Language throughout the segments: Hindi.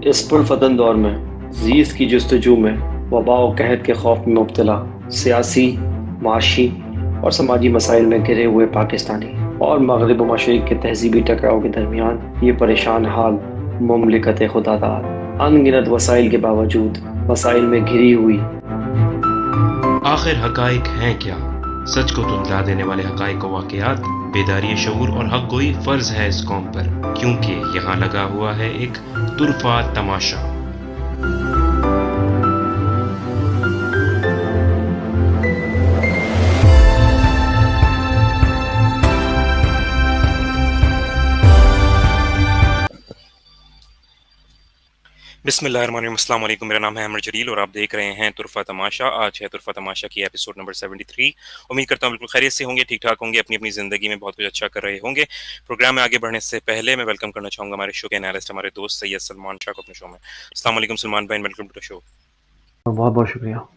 इस पुरफतन दौर में जीज़ की जस्तजू में वबा और कहत के खौफ में मुब्तला सियासी, माशी और समाजी मसाइल में घिरे हुए पाकिस्तानी और मगरब व मशरिक़ के तहज़ीबी टकराव के दरमियान ये परेशान हाल मुमलिकत खुदादाद अनगिनत वसाइल के बावजूद वसाइल में घिरी हुई। आखिर हकाइक हैं क्या? सच को धुंधला देने वाले हकाइक व वाक़यात, बेदारी शऊर और हक गोई फ़र्ज है इस कौम पर, क्योंकि यहाँ लगा हुआ है एक तुरफा तमाशा। बिस्मिल्लाहिर्रहमानिर्रहीम, अस्सलाम वालेकुम। मेरा नाम है अमर जलील और आप देख रहे हैं तुरफा तमाशा। आज है तुरफा तमाशा की एपिसोड नंबर 73। उम्मीद करता हूँ बिल्कुल खैरियत से होंगे, ठीक ठाक होंगे, अपनी अपनी ज़िंदगी में बहुत कुछ अच्छा कर रहे होंगे। प्रोग्राम में आगे बढ़ने से पहले मैं वेलकम करना चाहूँगा हमारे शो के एनालिस्ट, हमारे दोस्त सैयद सलमान शाह को अपने शो में। अस्सलाम वालेकुम सलमान भाई, वेलकम टू द शो। बहुत बहुत शुक्रिया।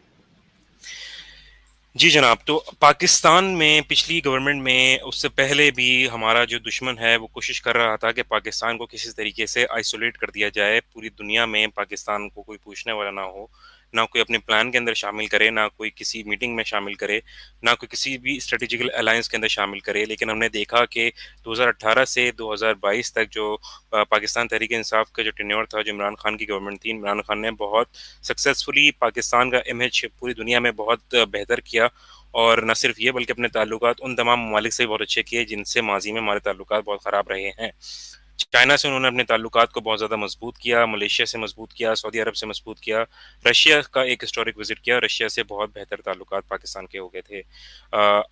जी जनाब, तो पाकिस्तान में पिछली गवर्नमेंट में उससे पहले भी हमारा जो दुश्मन है वो कोशिश कर रहा था कि पाकिस्तान को किसी तरीके से आइसोलेट कर दिया जाए, पूरी दुनिया में पाकिस्तान को कोई पूछने वाला ना हो, ना कोई अपने प्लान के अंदर शामिल करे, ना कोई किसी मीटिंग में शामिल करे, ना कोई किसी भी स्ट्रेटेजिकल अलायंस के अंदर शामिल करे। लेकिन हमने देखा कि 2018 से 2022 तक जो पाकिस्तान तहरीक इंसाफ का जो टेन्योर था, जो इमरान खान की गवर्नमेंट थी, इमरान खान ने बहुत सक्सेसफुली पाकिस्तान का इमेज पूरी दुनिया में बहुत बेहतर किया। और न सिर्फ ये बल्कि अपने ताल्लुकात उन तमाम ममालिक से भी बहुत अच्छे किए जिनसे माजी में हमारे ताल्लुकात बहुत ख़राब रहे हैं। चाइना से उन्होंने अपने ताल्लुकात को बहुत ज़्यादा मजबूत किया, मलेशिया से मजबूत किया, सऊदी अरब से मजबूत किया, रशिया का एक हिस्टोरिक विजिट किया, रशिया से बहुत बेहतर ताल्लुकात पाकिस्तान के हो गए थे।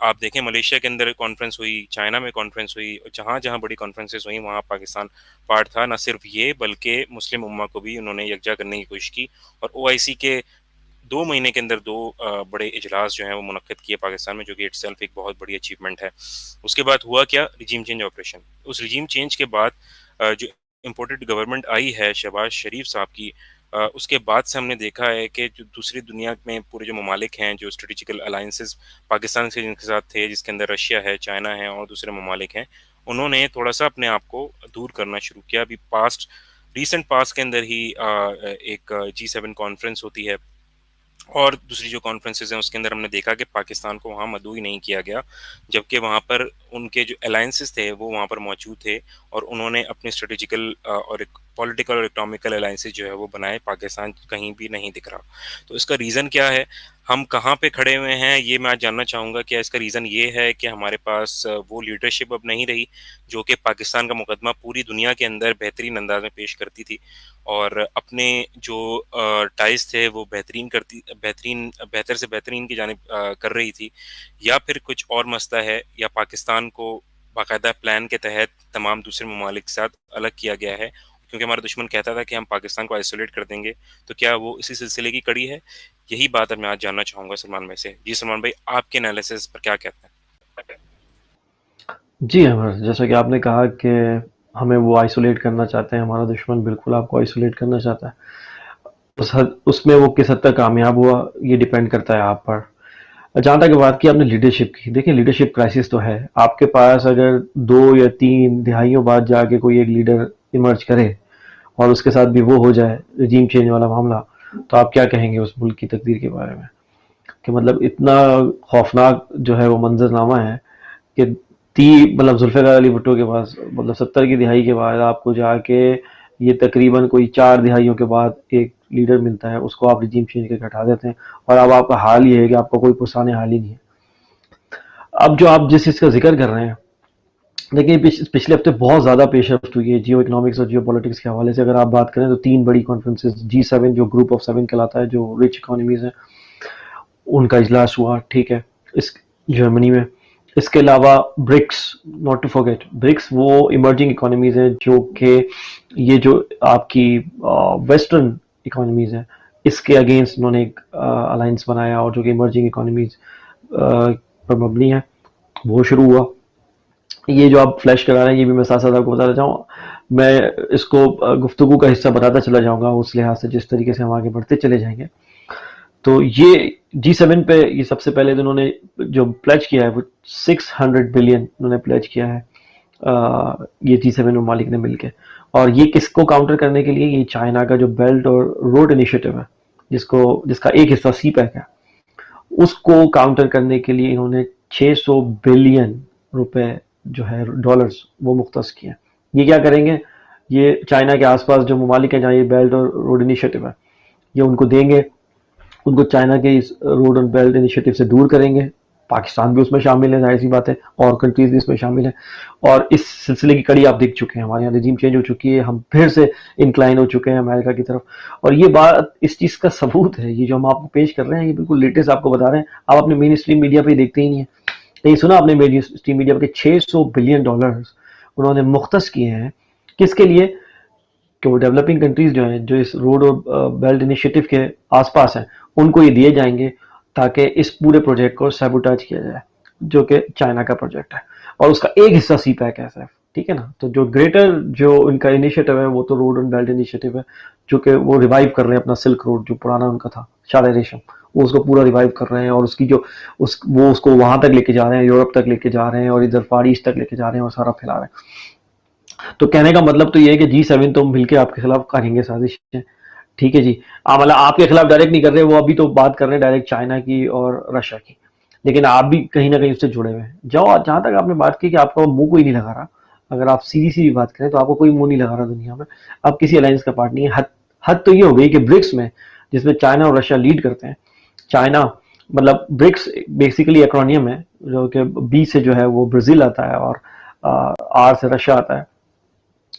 आप देखें, मलेशिया के अंदर कॉन्फ्रेंस हुई, चाइना में कॉन्फ्रेंस हुई, जहाँ जहाँ बड़ी कॉन्फ्रेंसेस हुई वहाँ पाकिस्तान पार्ट था। न सिर्फ ये बल्कि मुस्लिम उम्मा को भी उन्होंने यकजा करने की कोशिश की और OIC के 2 महीने के अंदर 2 बड़े इजलास जो हैं वो मुनक्किद किए पाकिस्तान में, जो कि इटसेल्फ एक बहुत बड़ी अचीवमेंट है। उसके बाद हुआ क्या? Regime change operation. उस रिजीम चेंज के बाद जो इम्पोर्टेड गवर्नमेंट आई है शहबाज शरीफ साहब की, उसके बाद से हमने देखा है कि जो दूसरी दुनिया में पूरे जो ममालिक हैं, जो स्ट्रेटेजिकल अलायंसेस पाकिस्तान से जिनके साथ थे, जिसके अंदर रशिया है, चाइना है और दूसरे ममालिक हैं, उन्होंने थोड़ा सा अपने आप को दूर करना शुरू किया। अभी रिसेंट पास्ट के अंदर ही एक G7 कॉन्फ्रेंस होती है और दूसरी जो कॉन्फ्रेंसेस हैं उसके अंदर हमने देखा कि पाकिस्तान को वहाँ मदऊ ही नहीं किया गया, जबकि वहाँ पर उनके जो अलायंसेस थे वो वहाँ पर मौजूद थे और उन्होंने अपने स्ट्रेटेजिकल और एक पॉलिटिकल और इकोनॉमिकल अलायंसेस जो है वो बनाए। पाकिस्तान कहीं भी नहीं दिख रहा। तो इसका रीज़न क्या है, हम कहाँ पे खड़े हुए हैं, ये मैं आज जानना चाहूँगा। क्या इसका रीज़न ये है कि हमारे पास वो लीडरशिप अब नहीं रही जो कि पाकिस्तान का मुकदमा पूरी दुनिया के अंदर बेहतरीन अंदाज में पेश करती थी और अपने जो टाइज थे वो बेहतर से बेहतरीन की जानिब कर रही थी, या फिर कुछ और मसला है, या पाकिस्तान को बाकायदा प्लान के तहत तमाम दूसरे ममालिक के साथ अलग किया गया है क्योंकि हमारा दुश्मन कहता था कि हम पाकिस्तान को आइसोलेट कर देंगे। तो क्या वो इसी सिलसिले की कड़ी है? यही बात अब मैं आज जानना चाहूँगा सलमान भाई से। जी सलमान भाई, आपके एनालिसिस पर क्या कहते हैं? जी अमर, जैसा कि आपने कहा कि हमें वो आइसोलेट करना चाहते हैं, हमारा दुश्मन बिल्कुल आपको आइसोलेट करना चाहता है। उसमें वो किस हद तक कामयाब हुआ ये डिपेंड करता है आप पर। जहाँ तक बात की आपने लीडरशिप की, देखिए लीडरशिप क्राइसिस तो है आपके पास। अगर 2 या 3 दिहाइयों बाद जाके कोई एक लीडर इमर्ज करे और उसके साथ भी वो हो जाए रिजीम चेंज वाला मामला, तो आप क्या कहेंगे उस मुल्क की तकदीर के बारे में? कि मतलब इतना खौफनाक जो है वो मंजरनामा है कि मतलब जुल्फ़िकार अली भुट्टो के पास मतलब 70 की दिहाई के बाद आपको जाके ये तकरीबन कोई 4 दिहाइयों के बाद एक लीडर मिलता है, उसको आप रिजीम चेंज करके हटा देते हैं और अब आपका हाल ये है कि आपका कोई पुरसाने हाल ही नहीं है। अब जो आप जिस चीज़ का जिक्र कर रहे हैं, देखिए पिछले हफ्ते बहुत ज़्यादा पेशरफ्त हुई है जियो इकोनॉमिक्स और जियो पॉलिटिक्स के हवाले से। अगर आप बात करें तो 3 बड़ी कॉन्फ्रेंसेस, G7 जो ग्रुप ऑफ 7 कहलाता है, जो रिच इकोनॉमीज़ हैं, उनका इजलास हुआ, ठीक है, इस जर्मनी में। इसके अलावा BRICS, not to forget, BRICS वो इमर्जिंग इकोनॉमीज़ हैं जो कि ये जो आपकी वेस्टर्न इकोनॉमीज़ हैं इसके अगेंस्ट उन्होंने एक अलायंस बनाया और जो कि इमर्जिंग इकोनॉमीज़ पर मबनी है, वो शुरू हुआ। ये जो आप फ्लैश करा रहे हैं ये भी मैं साथ साथ आपको बताना चाहूँ, मैं इसको गुफ्तगू का हिस्सा बताता चला जाऊँगा उस लिहाज से जिस तरीके से हम आगे बढ़ते चले जाएंगे। तो ये G7 पे ये सबसे पहले तो उन्होंने जो प्लेज किया है वो 600 बिलियन उन्होंने प्लेज किया है, ये G7 ममालिक ने मिलकर। और ये किसको काउंटर करने के लिए, ये चाइना का जो बेल्ट और रोड इनिशिएटिव है, जिसका एक हिस्सा सी पैक है, उसको काउंटर करने के लिए इन्होंने 600 बिलियन रुपए जो है डॉलर्स वो मुख्तस किए हैं। ये क्या करेंगे, ये चाइना के आसपास जो ममालिक हैं जहाँ ये बेल्ट और रोड इनिशिएटिव है, ये उनको देंगे, उनको चाइना के इस रोड एंड बेल्ट इनिशिएटिव से दूर करेंगे। पाकिस्तान भी उसमें शामिल है, जाहिर सी बात है, और कंट्रीज भी इसमें शामिल है। और इस सिलसिले की कड़ी आप देख चुके हैं, हमारे यहाँ रिजीम चेंज हो चुकी है, हम फिर से इंक्लाइन हो चुके हैं अमेरिका की तरफ। और ये बात इस चीज़ का सबूत है, ये जो हम आपको पेश कर रहे हैं ये बिल्कुल लेटेस्ट आपको बता रहे हैं, आप अपने मेन स्ट्रीम मीडिया पे देखते ही नहीं है। नहीं सुना आपने मेन स्ट्रीम मीडिया पे 600 बिलियन डॉलर्स उन्होंने मुख्तस किए हैं, किसके लिए, कि वो डेवलपिंग कंट्रीज जो हैं, जो इस रोड और बेल्ट इनिशिएटिव के आसपास हैं, उनको ये दिए जाएंगे ताकि इस पूरे प्रोजेक्ट को सैबोटाज किया जाए, जो कि चाइना का प्रोजेक्ट है। और उसका एक हिस्सा सी पैक है सिर्फ, ठीक है ना। तो जो ग्रेटर जो उनका इनिशिएटिव है वो तो रोड एंड बेल्ट इनिशिएटिव है, जो कि वो रिवाइव कर रहे हैं अपना सिल्क रोड, जो पुराना उनका था शार रेशम, वो उसको पूरा रिवाइव कर रहे हैं। और उसकी जो वो उसको वहां तक लेके जा रहे हैं, यूरोप तक लेके जा रहे हैं, और इधर फार ईस्ट तक लेके जा रहे हैं, और सारा फैला रहे हैं। तो कहने का मतलब तो ये है कि G7 तो मिलकर आपके खिलाफ करेंगे साजिश, ठीक है जी। मतलब आपके खिलाफ डायरेक्ट नहीं कर रहे, वो अभी तो बात कर रहे हैं डायरेक्ट चाइना की और रशिया की, लेकिन आप भी कहीं ना कहीं उससे जुड़े हुए हैं। जहां तक आपने बात की कि आपका मुंह कोई नहीं लगा रहा, अगर आप सीधी सीधी बात करें तो आपको कोई मुंह नहीं लगा रहा दुनिया में, आप किसी अलायंस का पार्ट नहीं है। हद तो ये हो गई कि ब्रिक्स में, जिसमें चाइना और रशिया लीड करते हैं, चाइना मतलब ब्रिक्स बेसिकली एक्रोनियम है, जो कि बी से जो है वो ब्राजील आता है, और आर से रशिया आता है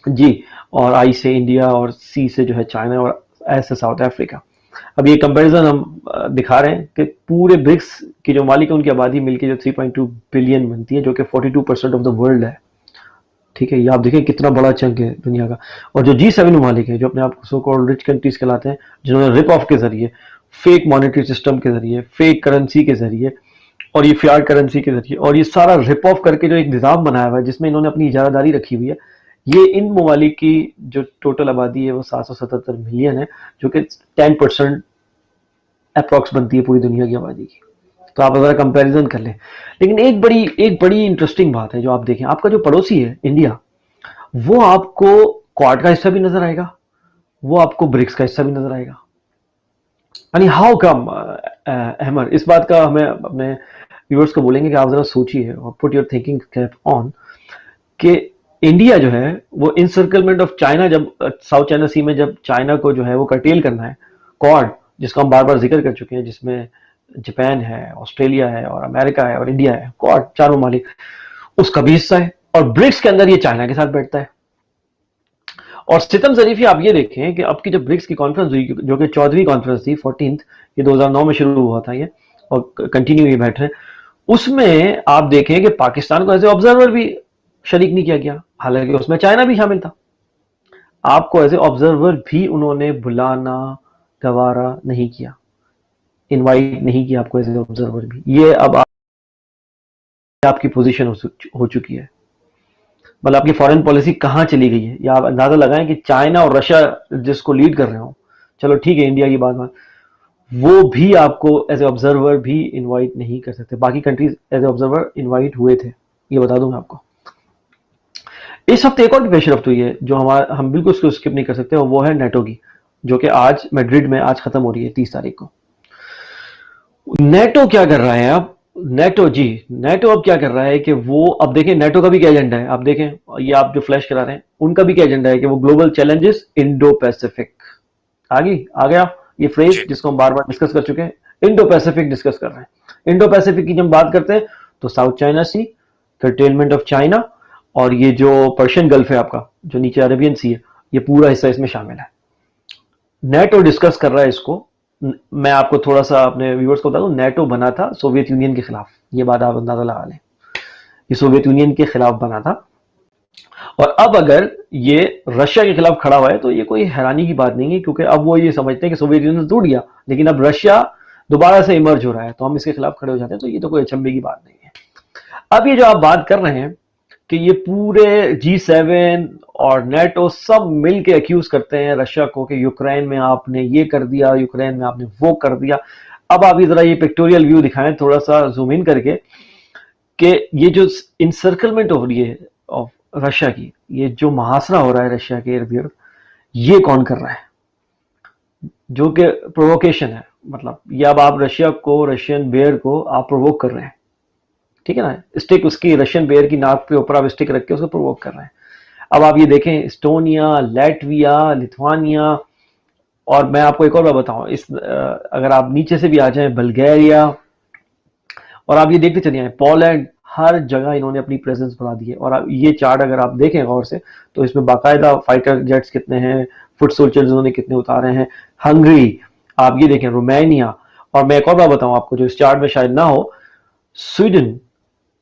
जी, और आई से इंडिया, और सी से जो है चाइना, और एस से साउथ अफ्रीका। अब ये कंपैरिजन हम दिखा रहे हैं कि पूरे ब्रिक्स की जो मालिक है उनकी आबादी मिलकर जो 3.2 बिलियन बनती है, जो कि 42% ऑफ द वर्ल्ड है, ठीक है। ये आप देखें कितना बड़ा चंक है दुनिया का। और जो G7 ममालिक है, जो अपने आप को सो कॉल्ड रिच कंट्रीज कहलाते हैं, जिन्होंने रिप ऑफ के जरिए, फेक मॉनेटरी सिस्टम के जरिए, फेक करेंसी के जरिए, और ये फियाट करेंसी के जरिए, और ये सारा रिप ऑफ करके जो एक निज़ाम बनाया हुआ है जिसमें इन्होंने अपनी इजारादारी रखी हुई है, ये इन ममालिक की जो टोटल आबादी है वो 777 मिलियन है, जो कि 10% अप्रॉक्स बनती है पूरी दुनिया की आबादी की। तो आप अगर कंपैरिजन कर लें, लेकिन एक बड़ी इंटरेस्टिंग बात है जो आप देखें, आपका जो पड़ोसी है इंडिया, वो आपको क्वाड का हिस्सा भी नजर आएगा, वो आपको ब्रिक्स का हिस्सा भी नजर आएगा। यानी हाउ कम अहमर, इस बात का हमें अपने व्यूअर्स को बोलेंगे कि आप जरा सोचिए और put your thinking cap on, कि इंडिया जो है वो इंसर्कलमेंट ऑफ चाइना, जब साउथ चाइना सी में जब चाइना को जो है वो कर्टेल करना है, क्वाड जिसका हम बार बार जिक्र कर चुके हैं, जिसमें जापान है, ऑस्ट्रेलिया है, और अमेरिका है, और इंडिया है, क्वाड चारों मालिक, उसका भी हिस्सा है। और ब्रिक्स के अंदर ये चाइना के साथ बैठता है। और सितम जरीफी आप ये देखें कि अब की जब ब्रिक्स की कॉन्फ्रेंस हुई, जो कि 14वीं कॉन्फ्रेंस थी, 14th, ये 2009 में शुरू हुआ था ये, और कंटिन्यू ये बैठ रहे हैं, उसमें आप देखें कि पाकिस्तान को एज ए ऑब्जर्वर भी शरीक नहीं किया गया, हालांकि उसमें चाइना भी शामिल था। आपको एज ए ऑब्जर्वर भी उन्होंने बुलाना गवारा नहीं किया, इनवाइट नहीं किया आपको एज ए ऑब्जर्वर भी। ये अब आपकी पोजीशन हो चुकी है, मतलब आपकी फॉरेन पॉलिसी कहां चली गई है, या आप अंदाजा लगाएं कि चाइना और रशिया जिसको लीड कर रहे हो, चलो ठीक है इंडिया की बात, वो भी आपको एज ए ऑब्जर्वर भी इनवाइट नहीं कर सकते। बाकी countries as a observer invite हुए थे, ये बता दूं मैं आपको। इस हफ्ते एक और पेशरफ्त हुई है जो हम बिल्कुल उसको स्किप नहीं कर सकते, और वो है नेटो की, जो कि आज मैड्रिड में आज खत्म हो रही है 30 तारीख को। नेटो क्या कर रहा है अब, नेटो अब क्या कर रहा है कि वो, अब देखें नेटो का भी क्या एजेंडा है, आप देखें, ये आप जो फ्लैश करा रहे हैं उनका भी क्या एजेंडा है कि वो ग्लोबल चैलेंजेस इंडो पैसिफिक, आ गया ये फ्रेज जिसको हम बार बार डिस्कस कर चुके हैं, इंडो पैसिफिक डिस्कस कर रहे हैं। इंडो पैसिफिक की जब बात करते हैं तो South China Sea, curtailment of China, और ये जो पर्शियन गल्फ है आपका, जो नीचे अरेबियन सी है, ये पूरा हिस्सा इसमें शामिल है। नेटो डिस्कस कर रहा है इसको। मैं आपको थोड़ा सा अपने व्यूअर्स को बता दूं, नेटो बना था सोवियत यूनियन के खिलाफ, ये बात आप अंदाजा लगा लें, ये सोवियत यूनियन के खिलाफ बना था। और अब अगर ये रशिया के खिलाफ खड़ा हुआ है तो ये कोई हैरानी की बात नहीं है, क्योंकि अब वो ये समझते हैं कि सोवियत यूनियन टूट गया, लेकिन अब रशिया दोबारा से इमर्ज हो रहा है, तो हम इसके खिलाफ खड़े हो जाते हैं, तो ये तो कोई अचंभे की बात नहीं है। अब ये जो आप बात कर रहे हैं कि ये पूरे G7 और नेटो सब मिलके अक्यूज करते हैं रशिया को कि यूक्रेन में आपने ये कर दिया, यूक्रेन में आपने वो कर दिया। अब आप जरा ये पिक्टोरियल व्यू दिखाएं थोड़ा सा जूम इन करके, कि ये जो इंसर्कलमेंट हो रही है ऑफ रशिया की, ये जो मुहासरा हो रहा है रशिया के इर्द गिर्द, ये कौन कर रहा है? जो कि प्रोवोकेशन है, मतलब ये अब आप रशिया को, रशियन बेयर को आप प्रोवोक कर रहे हैं, ठीक है ना? स्टिक उसकी रशियन बेयर की नाक पे ऊपर आप स्टिक रख के उसको प्रोवोक कर रहे हैं। अब आप ये देखें, एस्टोनिया, लैटविया, लिथुआनिया, और मैं आपको एक और बात बताऊं, अगर आप नीचे से भी आ जाएं, बल्गेरिया, और आप ये देखते चलिए आए, पोलैंड, हर जगह इन्होंने अपनी प्रेजेंस बढ़ा दी है। और ये चार्ट अगर आप देखें गौर से, तो इसमें बाकायदा फाइटर जेट्स कितने हैं, फुट सोल्जर्स उन्होंने कितने उतारे हैं। हंगरी, आप ये देखें, रोमानिया, और मैं एक और बात बताऊं आपको जो इस चार्ट में शायद ना हो, स्वीडन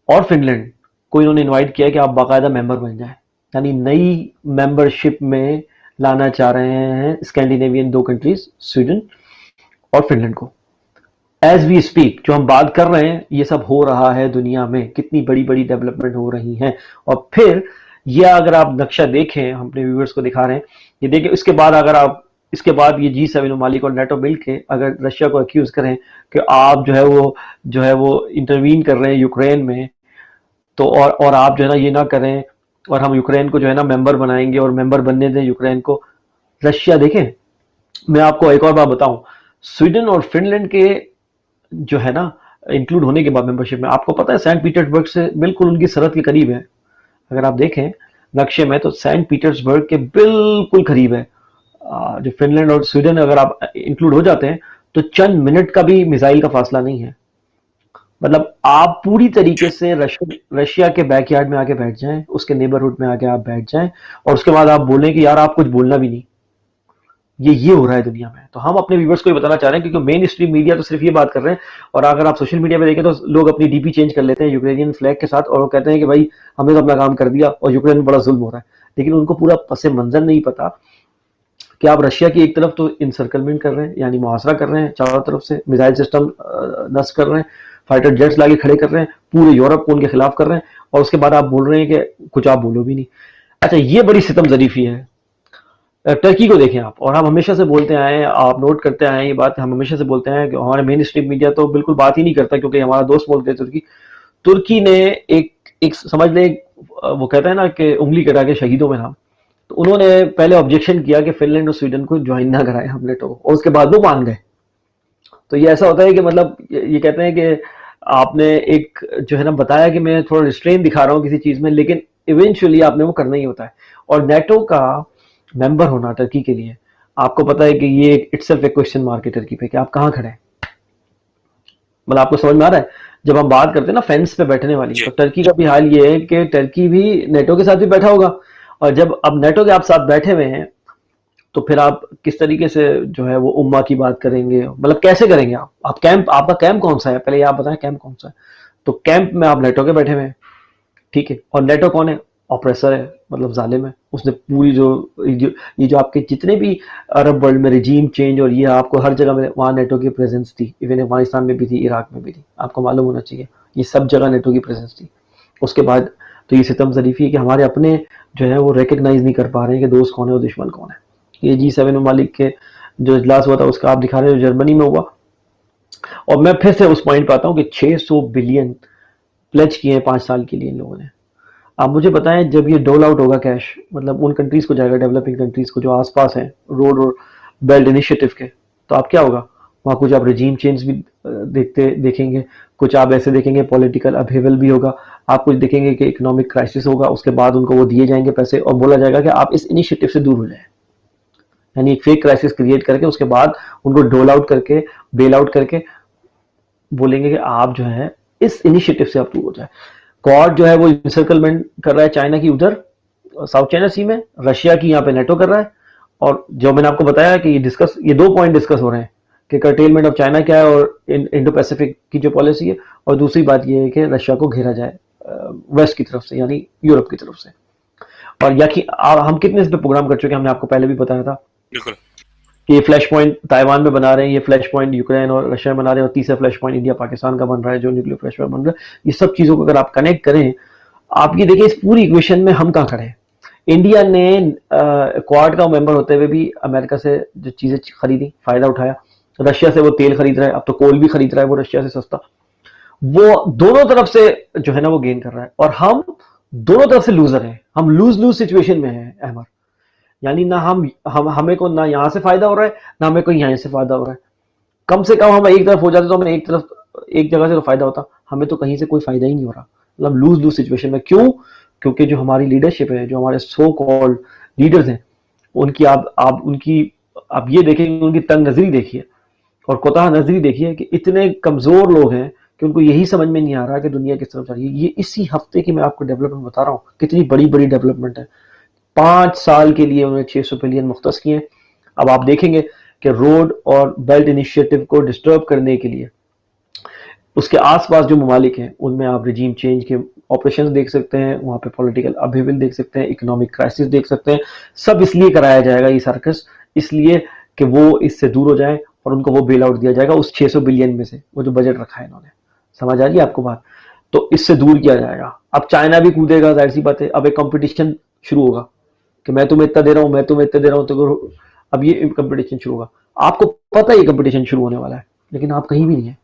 और फिनलैंड को इन्होंने इनवाइट किया है कि आप बाकायदा मेंबर बन जाएं, यानी नई मेंबरशिप में लाना चाह रहे हैं स्कैंडिनेवियन 2 कंट्रीज, स्वीडन और फिनलैंड को। एज वी स्पीक जो हम बात कर रहे हैं, ये सब हो रहा है दुनिया में, कितनी बड़ी बड़ी डेवलपमेंट हो रही हैं। और फिर ये अगर आप नक्शा देखें, हम अपने व्यूअर्स को दिखा रहे हैं, ये देखिए, इसके बाद अगर आप, इसके बाद ये G7 ममालिक और नेटो मिल के अगर रशिया को अक्यूज करें कि आप जो है वो इंटरवीन कर रहे हैं यूक्रेन में, तो और आप जो है ना ये ना करें, और हम यूक्रेन को जो है ना मेंबर बनाएंगे और मेंबर बनने दें यूक्रेन को। रशिया देखें, मैं आपको एक और बात बताऊं, स्वीडन और फिनलैंड के जो है ना इंक्लूड होने के बाद मेंबरशिप में, आपको पता है सेंट पीटर्सबर्ग से बिल्कुल उनकी सरहद के करीब है। अगर आप देखें नक्शे में, तो सेंट पीटर्सबर्ग के बिल्कुल करीब है। जो फिनलैंड और स्वीडन अगर आप इंक्लूड हो जाते हैं, तो चंद मिनट का भी मिसाइल का फासला नहीं है। मतलब आप पूरी तरीके से रशिया के बैकयार्ड में आके बैठ जाएं, उसके नेबरहुड में आके आप बैठ जाएं, और उसके बाद आप बोलें कि यार आप कुछ बोलना भी नहीं। ये हो रहा है दुनिया में। तो हम अपने व्यूवर्स को ये बताना चाह रहे हैं, क्योंकि मेन स्ट्रीम मीडिया तो सिर्फ ये बात कर रहे हैं, और अगर आप सोशल मीडिया पे देखें तो लोग अपनी डीपी चेंज कर लेते हैं यूक्रेनियन फ्लैग के साथ, और वो कहते हैं कि भाई हमने तो अपना काम कर दिया और यूक्रेन में बड़ा जुल्म हो रहा है। लेकिन उनको पूरा पसे मंजर नहीं पता कि आप रशिया की एक तरफ तो इंसर्कलमेंट कर रहे हैं, यानी मुहासरा कर रहे हैं, चारों तरफ से मिसाइल सिस्टम नष्ट कर रहे हैं, फाइटर जेट्स लाके खड़े कर रहे हैं, पूरे यूरोप को उनके खिलाफ कर रहे हैं, और उसके बाद आप बोल रहे हैं कि कुछ आप बोलो भी नहीं। अच्छा, ये बड़ी सितम जरीफी है। टर्की को देखें आप, और हम हमेशा से बोलते आए हैं, आप नोट करते आए हैं ये बात, हम हमेशा से बोलते हैं कि हमारे मेन स्ट्रीम मीडिया तो बिल्कुल बात ही नहीं करता, क्योंकि हमारा दोस्त मुल्क है तुर्की। तुर्की ने एक समझ ले, वो कहते हैं ना कि उंगली कटा के शहीदों में नाम, तो उन्होंने पहले ऑब्जेक्शन किया कि फिनलैंड और स्वीडन को ज्वाइन ना कराए हम नेटो को, और उसके बाद वो मान गए। तो ये ऐसा होता है कि मतलब ये कहते हैं कि आपने एक जो है ना बताया कि मैं थोड़ा रिस्ट्रेन दिखा रहा हूँ किसी चीज में, लेकिन इवेंचुअली आपने वो करना ही होता है। और नेटो का मेंबर होना टर्की के लिए, आपको पता है कि ये इटसेल्फ एक क्वेश्चन मार्क है टर्की पे कि आप कहाँ खड़े हैं। मतलब आपको समझ में आ रहा है, जब हम बात करते हैं ना फेंस पे बैठने वाली, तो टर्की का भी हाल ये है कि टर्की भी नेटो के साथ भी बैठा होगा, और जब अब नेटो के आप साथ बैठे हुए हैं, तो फिर आप किस तरीके से जो है वो उम्मा की बात करेंगे, मतलब कैसे करेंगे आप कैंप, आपका कैंप कौन सा है, पहले ये आप बताएं कैंप कौन सा है। तो कैंप में आप नेटो के बैठे हुए हैं, ठीक है, और नेटो कौन है? ऑपरेसर है, मतलब जालिम है। उसने पूरी ये जो आपके जितने भी अरब वर्ल्ड में रिजीम चेंज, और ये आपको हर जगह में वहाँ नेटो की प्रेजेंस थी, इवन अफगानिस्तान में भी थी, इराक में भी थी, आपको मालूम होना चाहिए, ये सब जगह नेटो की प्रेजेंस थी। उसके बाद तो ये सितम ज़रीफ़ी है कि हमारे अपने जो है वो रिकग्नाइज नहीं कर पा रहे हैं कि दोस्त कौन है और दुश्मन कौन है। ये G7 ममालिक के जो इजलास हुआ था उसका आप दिखा रहे हो, जर्मनी में हुआ, और मैं फिर से उस पॉइंट पर आता हूँ कि 600 बिलियन प्लेज किए हैं 5 साल के लिए इन लोगों ने। आप मुझे बताएं, जब ये डोल आउट होगा कैश, मतलब उन कंट्रीज को जाएगा, डेवलपिंग कंट्रीज को जो आसपास हैं रोड और बेल्ट इनिशिएटिव के, तो आप क्या होगा वहाँ, कुछ आप रिजीम चेंज भी देखेंगे, कुछ आप ऐसे देखेंगे पॉलिटिकल अपहेवल भी होगा, आप कुछ देखेंगे कि इकोनॉमिक क्राइसिस होगा, उसके बाद उनको वो दिए जाएंगे पैसे और बोला जाएगा कि आप इस इनिशिएटिव से दूर हो जाए, यानी एक फेक क्राइसिस क्रिएट करके उसके बाद उनको डोल आउट करके, बेल आउट करके बोलेंगे कि आप जो है इस इनिशिएटिव से आप दूर हो जाए। क्वाड जो है वो इंसर्कलमेंट कर रहा है चाइना की उधर साउथ चाइना सी में, रशिया की यहाँ पे नेटो कर रहा है, और जो मैंने आपको बताया कि ये 2 पॉइंट डिस्कस हो रहे हैं कि कर्टेलमेंट ऑफ चाइना क्या है और इंडो पैसिफिक की जो पॉलिसी है, और दूसरी बात ये है कि रशिया को घेरा जाए वेस्ट की तरफ से, यानी यूरोप की तरफ से। और या कि हम कितने इस पे प्रोग्राम कर चुके हैं, हमने आपको पहले भी बताया था बिल्कुल कि ये फ्लैश पॉइंट ताइवान में बना रहे हैं, ये फ्लैश पॉइंट यूक्रेन और रशिया में बना रहे हैं, और तीसरा फ्लैश पॉइंट इंडिया पाकिस्तान का बन रहा है जो न्यूक्लियर फ्लैश पॉइंट बन रहा है। ये सब चीजों को अगर आप कनेक्ट करें, आप ये देखिए इस पूरी इक्वेशन में हम कहाँ खड़े हैं। इंडिया ने क्वाड का मेंबर होते हुए भी अमेरिका से जो चीजें खरीदी, फायदा उठाया, रशिया से वो तेल खरीद रहा है, अब तो कोल भी खरीद रहा है वो रशिया से सस्ता, वो दोनों तरफ से जो है ना वो गेन कर रहा है, और हम दोनों तरफ से लूजर है, हम लूज लूज सिचुएशन में है अहमद। यानी ना हम हमें को ना यहाँ से फायदा हो रहा है, ना हमें को यहाँ से फायदा हो रहा है। कम से कम हम एक तरफ हो जाते तो हमें एक तरफ, एक जगह से तो फायदा होता, हमें तो कहीं से कोई फायदा ही नहीं हो रहा। मतलब लूज लूज सिचुएशन में। क्यों? क्योंकि जो हमारी लीडरशिप है, जो हमारे सो कॉल्ड लीडर्स हैं, उनकी आप उनकी आप ये देखेंगे, उनकी तंग नजरी देखिए और कोताह नजरी देखिए कि इतने कमजोर लोग हैं कि उनको यही समझ में नहीं आ रहा कि दुनिया किस तरफ जा रही है। ये इसी हफ्ते की मैं आपको डेवलपमेंट बता रहा हूँ, कितनी बड़ी बड़ी डेवलपमेंट है। 5 साल के लिए उन्होंने 600 बिलियन मुख्तस किए। अब आप देखेंगे कि रोड और बेल्ट इनिशिएटिव को डिस्टर्ब करने के लिए उसके आसपास जो ममालिक हैं उनमें आप रिजीम चेंज के ऑपरेशंस देख सकते हैं, वहां पे पॉलिटिकल अपहेवल देख सकते हैं, इकोनॉमिक क्राइसिस देख सकते हैं। सब इसलिए कराया जाएगा ये सर्कस, इसलिए कि वो इससे दूर हो जाए और उनको वो बेल आउट दिया जाएगा उस 600 बिलियन में से, वो जो बजट रखा है इन्होंने। समझ आ रही है आपको बात? तो इससे दूर किया जाएगा। अब चाइना भी कूदेगा, जाहिर सी बात है। अब एक कंपटीशन शुरू होगा कि मैं तुम्हें इतना दे रहा हूं, मैं तुम्हें इतना दे रहा हूं, तो अब ये कंपटीशन शुरू होगा। आपको पता है ये कंपटीशन शुरू होने वाला है, लेकिन आप कहीं भी नहीं है,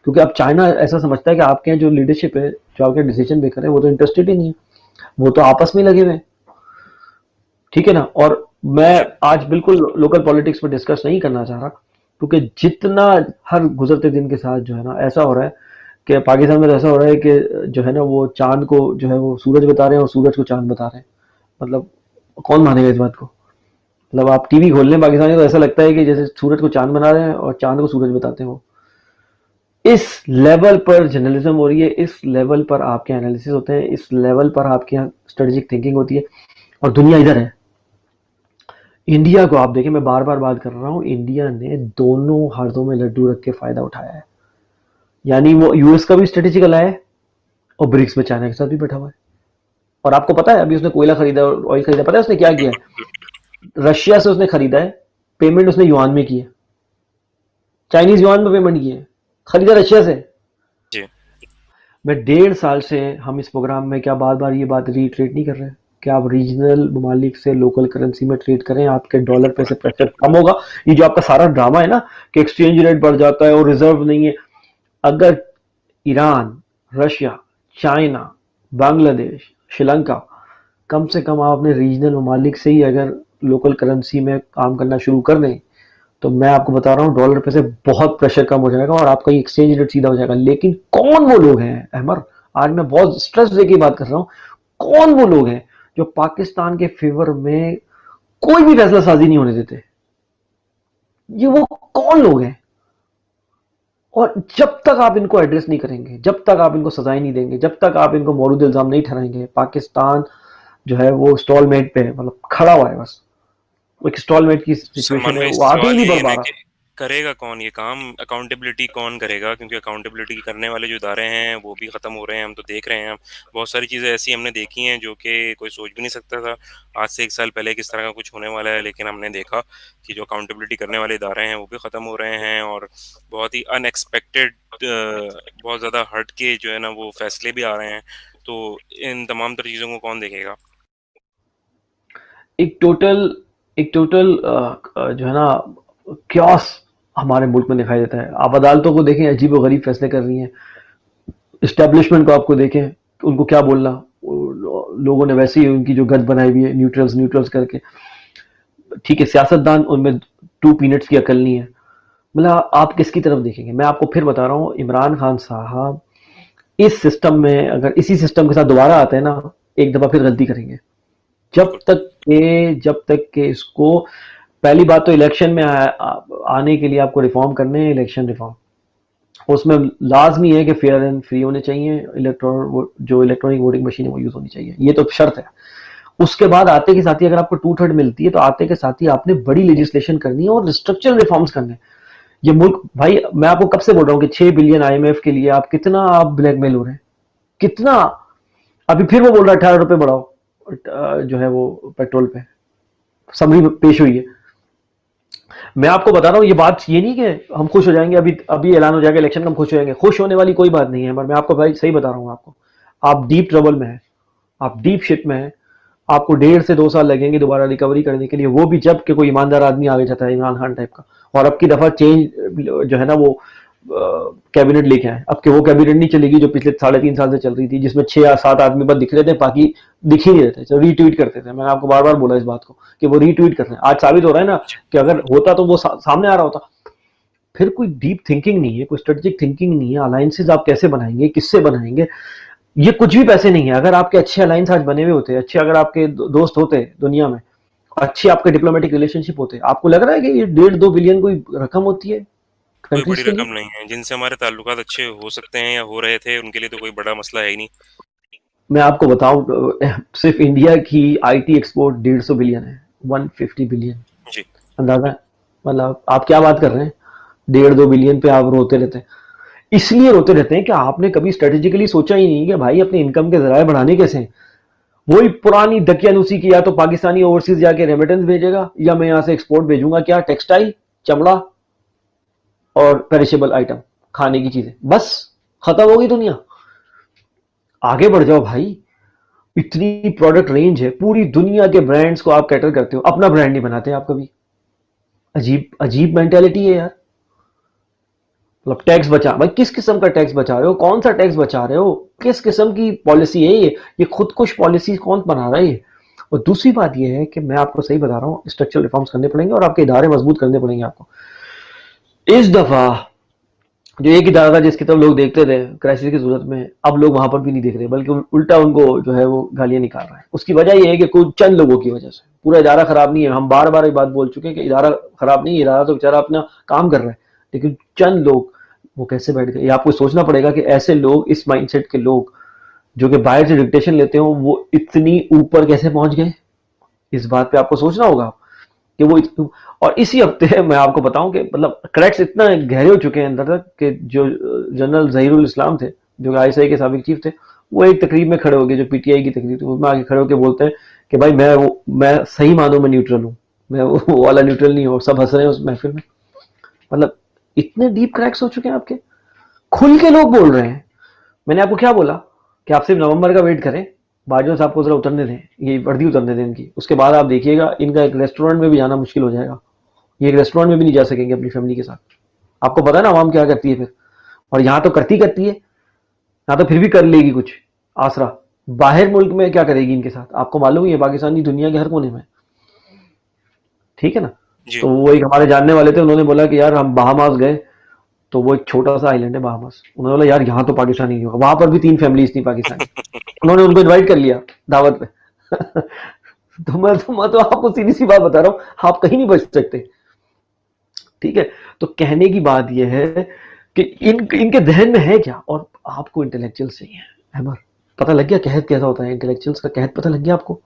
क्योंकि अब चाइना ऐसा समझता है कि आपके यहाँ जो लीडरशिप है, जो आपके डिसीजन मेकर है, वो तो इंटरेस्टेड ही नहीं है, वो तो आपस में लगे हुए हैं। ठीक है ना? और मैं जी, आज बिल्कुल लोकल पॉलिटिक्स पर डिस्कस नहीं करना चाह रहा, क्योंकि जितना हर गुजरते दिन के साथ जो है ना, ऐसा हो रहा है कि पाकिस्तान में तो ऐसा हो रहा है कि जो है ना, वो चांद को जो है वो सूरज बता रहे हैं और सूरज को चांद बता रहे हैं। मतलब कौन मानेगा इस बात को? मतलब आप टीवी खोल लें पाकिस्तानी, तो ऐसा लगता है कि जैसे सूरज को चांद बना रहे हैं और चांद को सूरज बताते हैं वो। इस लेवल पर जर्नलिज्म हो रही है, इस लेवल पर आपके एनालिसिस होते हैं, इस लेवल पर आपके यहाँ स्ट्रेटेजिक थिंकिंग होती है। और दुनिया इधर है। इंडिया को आप देखें, मैं बार बार बात कर रहा हूँ, इंडिया ने दोनों हाथों में लड्डू रख के फायदा उठाया है। यानी वो यूएस का भी स्ट्रेटेजिक अलाय है और ब्रिक्स में चाइना के साथ भी बैठा हुआ है। और आपको पता है अभी उसने कोयला खरीदा और ऑयल खरीदा, पता है उसने क्या किया है? रशिया से उसने खरीदा है, पेमेंट उसने युआन में की है, चाइनीज युआन में पेमेंट की है, खरीदा रशिया से। जी, मैं 1.5 साल से हम इस प्रोग्राम में क्या बार बार ये बात रीट्रेट नहीं कर रहे हैं कि आप रीजनल ममालिक से लोकल करेंसी में ट्रेड करें, आपके डॉलर पे से प्रेशर कम होगा। ये जो आपका सारा ड्रामा है ना कि एक्सचेंज रेट बढ़ जाता है और रिजर्व नहीं है, अगर Iran, Russia, China, Bangladesh, Sri Lanka, कम से कम आप अपने रीजनल ममालिक से ही अगर लोकल करेंसी में काम करना शुरू कर दें, तो मैं आपको बता रहा हूँ डॉलर पे से बहुत प्रेशर कम हो जाएगा और आपका एक्सचेंज रेट सीधा हो जाएगा। लेकिन कौन वो लोग हैं अहमद, आज मैं बहुत स्ट्रेस देके बात कर रहा हूँ, कौन वो लोग हैं जो पाकिस्तान के फेवर में कोई भी फैसला साजी नहीं होने देते? ये वो कौन लोग हैं? और जब तक आप इनको एड्रेस नहीं करेंगे, जब तक आप इनको सजाएं नहीं देंगे, जब तक आप इनको मौरूद इल्जाम नहीं ठहराएंगे, पाकिस्तान जो है वो स्टॉलमेट पे है, मतलब खड़ा हुआ है बस। वो एक स्टॉलमेट की सलमान सिचुएशन है, भाई, वो आगे ही सवाल नहीं ये बढ़ है पा ना रहा। कि करेगा कौन ये काम? अकाउंटेबिलिटी कौन करेगा? क्योंकि अकाउंटेबिलिटी करने वाले जो इदारे हैं वो भी ख़त्म हो रहे हैं, हम तो देख रहे हैं। बहुत सारी चीज़ें ऐसी हमने देखी हैं जो कि कोई सोच भी नहीं सकता था आज से 1 साल पहले किस तरह का कुछ होने वाला है, लेकिन हमने देखा कि जो अकाउंटेबिलिटी करने वाले इदारे हैं वो भी ख़त्म हो रहे हैं और बहुत ही अनएक्सपेक्टेड, बहुत ज़्यादा हट के जो है ना वो फैसले भी आ रहे हैं। तो इन तमाम तर चीज़ों को कौन देखेगा? एक टोटल एक टोटल जो है ना क्योस हमारे मुल्क में दिखाई देता है। आप अदालतों को देखें, अजीब व गरीब फैसले कर रही हैं। इस्टेब्लिशमेंट को आपको देखें, उनको क्या बोलना, लोगों ने वैसे ही उनकी जो गद बनाई हुई है, न्यूट्रल्स न्यूट्रल्स करके। ठीक है, सियासतदान, उनमें 2 पीनट्स की अकल नहीं है। मतलब आप किसकी तरफ देखेंगे? मैं आपको फिर बता रहा हूँ, इमरान खान साहब इस सिस्टम में अगर इसी सिस्टम के साथ दोबारा आते हैं ना, एक दफा फिर गलती करेंगे। जब बिल्कुल। तक जब तक के इसको, पहली बात तो इलेक्शन में आने के लिए आपको रिफॉर्म करने हैं, इलेक्शन रिफॉर्म। उसमें लाजमी है कि फेयर एंड फ्री होने चाहिए, जो इलेक्ट्रॉनिक वोटिंग मशीन है वो यूज होनी चाहिए, ये तो शर्त है। उसके बाद आते के साथ ही अगर आपको 2/3 मिलती है, तो आते के साथ ही आपने बड़ी लेजिस्लेशन करनी है और स्ट्रक्चरल रिफॉर्म्स करने हैं। ये मुल्क, भाई मैं आपको कब से बोल रहा हूँ कि 6 बिलियन आईएमएफ के लिए आप कितना आप ब्लैकमेल हो रहे हैं, कितना। अभी फिर वो बोल रहा है 18 रुपए बढ़ाओ, जो है वो पेट्रोल पे समरी पेश हुई है। मैं आपको बता रहा हूँ, ये बात ये नहीं कि हम खुश हो जाएंगे, अभी अभी ऐलान हो जाएगा इलेक्शन का हम खुश हो जाएंगे। खुश होने वाली कोई बात नहीं है, पर मैं आपको भाई सही बता रहा हूँ आपको, आप डीप ट्रबल में हैं, आप डीप शिट में हैं। आपको 1.5 से 2 साल लगेंगे दोबारा रिकवरी करने के लिए, वो भी जब कि कोई ईमानदार आदमी आगे जाता है, इमरान खान टाइप का। और अब की दफा चेंज जो है ना वो कैबिनेट लेके आए। अब कि वो कैबिनेट नहीं चलेगी जो पिछले 3.5 साल से चल रही थी, जिसमें 6 या 7 आदमी बस दिख रहे थे, बाकी दिख ही नहीं रहे थे, रीट्वीट करते थे। मैंने आपको बार बार बोला इस बात को कि वो रीट्वीट कर रहे हैं। आज साबित हो रहा है ना कि अगर होता तो वो सामने आ रहा होता। फिर कोई डीप थिंकिंग नहीं है, कोई स्ट्रेटेजिक थिंकिंग नहीं है। अलायंसेज आप कैसे बनाएंगे, किससे बनाएंगे, ये कुछ भी पैसे नहीं है। अगर आपके अच्छे अलायंस आज बने हुए होते, अच्छे अगर आपके दोस्त होते दुनिया में, अच्छे आपके डिप्लोमेटिक रिलेशनशिप होते, आपको लग रहा है कि ये 1.5-2 बिलियन कोई रकम होती है कोई कंट्रीज बड़ी के रकम लिए? नहीं है, जिनसे हमारे ताल्लुकात अच्छे हो सकते हैं या हो रहे थे, उनके लिए तो कोई बड़ा मसला है ही नहीं। मैं आपको बताऊं, सिर्फ इंडिया की आईटी एक्सपोर्ट 150 बिलियन है, 150 बिलियन। जी। अंदाजा है? मतलब आप क्या बात कर रहे हैं, 1.5-2 बिलियन पे आप रोते रहते हैं। इसलिए रोते रहते हैं कि आपने कभी स्ट्रेटेजिकली सोचा ही नहीं कि भाई अपने इनकम के जराए बढ़ाने कैसे हैं। वही पुरानी दकियानुसी की, या तो पाकिस्तानी ओवरसीज जाके रेमिटेंस भेजेगा, या मैं यहां से एक्सपोर्ट भेजूंगा, क्या टेक्सटाइल, चमड़ा और पेरिशेबल आइटम, खाने की चीजें, बस खत्म होगी दुनिया। आगे बढ़ जाओ भाई, इतनी प्रोडक्ट रेंज है, पूरी दुनिया के ब्रांड्स को आप कैटर करते हो, अपना ब्रांड नहीं बनाते आप कभी। अजीब अजीब मेंटेलिटी है यार। मतलब टैक्स बचा, भाई किस किस्म का टैक्स बचा रहे हो, कौन सा टैक्स बचा रहे हो, किस किस्म की पॉलिसी है ये खुदकुश पॉलिसी कौन बना रहा है ये? और दूसरी बात ये है कि मैं आपको सही बता रहा हूँ, स्ट्रक्चरल रिफॉर्म्स करने पड़ेंगे और आपके इदारे मजबूत करने पड़ेंगे आपको। इस दफा जो एक इदारा था जिसकी तरफ लोग देखते थे क्राइसिस की सूरत में, अब लोग वहां पर भी नहीं देख रहे, बल्कि उल्टा उनको जो है वो गालियां निकाल रहा है। उसकी वजह यह है कि कुछ चंद लोगों की वजह से। पूरा इदारा खराब नहीं है, हम बार बार ये बात बोल चुके हैं कि इदारा खराब नहीं है, इदारा तो बेचारा अपना काम कर रहा है, लेकिन चंद लोग वो कैसे बैठ गए। ये आपको सोचना पड़ेगा कि ऐसे लोग, इस माइंडसेट के लोग जो कि बाहर से डिक्टेशन लेते हो, वो इतनी ऊपर कैसे पहुंच गए। इस बात पे आपको सोचना होगा कि वो। और इसी हफ्ते मैं आपको बताऊं कि मतलब क्रैक्स इतना गहरे हो चुके हैं अंदर तक कि जो जनरल जहीरुल इस्लाम थे, जो आईएसआई के साबिक चीफ थे, वो एक तकरीब में खड़े हो गए, जो पीटीआई की तकरीब थी, उसमें आगे खड़े होकर बोलते हैं कि भाई मैं सही मानूं में न्यूट्रल हूं, मैं वो वाला न्यूट्रल नहीं हूं। सब हंस रहे हैं उस महफिल में। मतलब इतने डीप क्रैक्स हो चुके हैं आपके, खुल के लोग बोल रहे हैं। मैंने आपको क्या बोला कि आप सिर्फ नवंबर का वेट करें, बाजवा साहब को जरा उतरने दें, ये वर्दी उतरने दें इनकी, उसके बाद आप देखिएगा इनका एक रेस्टोरेंट में भी जाना मुश्किल हो जाएगा। ये एक रेस्टोरेंट में भी नहीं जा सकेंगे अपनी फैमिली के साथ। आपको पता है ना आवाम क्या करती है फिर, और यहाँ तो करती है, यहाँ तो फिर भी कर लेगी कुछ आसरा। बाहर मुल्क में क्या करेगी इनके साथ, आपको मालूम ही है, पाकिस्तानी दुनिया के हर कोने में, ठीक है ना। जी। तो वो एक हमारे जानने वाले थे, उन्होंने बोला कि यार हम बहामास गए, तो वो एक छोटा सा आइलैंड है बहामास, उन्होंने बोला यार यहाँ तो पाकिस्तानी नहीं होगा, वहां पर भी 3 फैमिलीज थी पाकिस्तानी, उन्होंने उनको इन्वाइट कर लिया दावत पे। मैं तो आपको सीधी सी बात बता रहा हूँ, आप कहीं नहीं बच सकते, ठीक है। तो कहने की बात यह है कि इनके जहन में है क्या, और आपको इंटेलेक्चुअल्स चाहिए। अहमद, पता लग गया कहत कैसा होता है, इंटेलेक्चुअल्स का कहत पता लग गया आपको।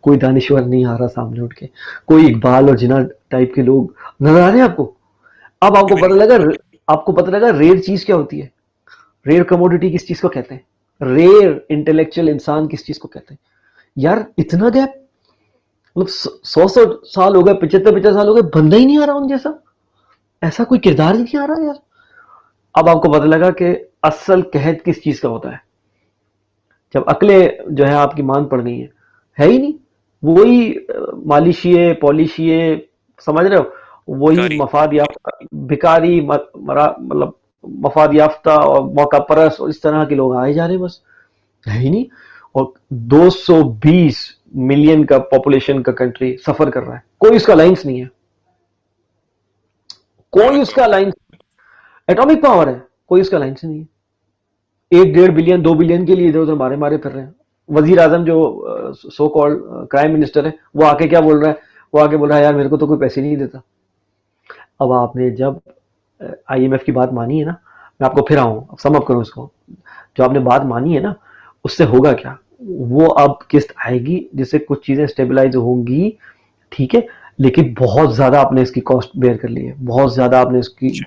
कोई दानिश्वर नहीं आ रहा सामने उठ के, कोई इकबाल और जिना टाइप के लोग नजर आ रहे हैं आपको। अब आपको पता लगा रेयर चीज क्या होती है, रेयर कमोडिटी किस चीज को कहते हैं, रेयर इंटेलेक्चुअल इंसान किस चीज को कहते हैं। यार इतना गैप, मतलब 100 साल हो गए, 75 साल हो गए, बंदा ही नहीं आ रहा उन जैसा, ऐसा कोई किरदार ही नहीं आ रहा यार। अब आपको पता लगा कि असल कहत किस चीज का होता है, जब अकले जो है आपकी मान पड़ गई है ही नहीं। वही मालिशिये पॉलिशिये, समझ रहे हो, वही भिखारी। मफाद याफ्ता भिकारी, मतलब मफाद याफ्ता और मौका परस, और इस तरह के लोग आए जा रहे बस, है ही नहीं। और 220 मिलियन का पॉपुलेशन का कंट्री सफर कर रहा है, कोई उसका अलायंस नहीं है, कोई उसका अलायंस। एटॉमिक पावर है, कोई उसका अलायंस नहीं है। 1-1.5 बिलियन 2 बिलियन के लिए इधर उधर मारे मारे फिर रहे हैं। वजीर आजम जो सो कॉल्ड क्राइम मिनिस्टर है, वो आके क्या बोल रहा है, वो आके बोल रहा है यार मेरे को तो कोई पैसे नहीं देता। अब आपने जब आईएमएफ की बात मानी है ना, मैं आपको फिर आऊं सम अप करूं इसको, जो आपने बात मानी है ना, उससे होगा क्या, वो अब किस्त आएगी जिससे कुछ चीजें स्टेबलाइज होंगी, ठीक है, लेकिन बहुत ज्यादा आपने इसकी कॉस्ट बेयर कर ली है, बहुत ज्यादा आपने इसकी।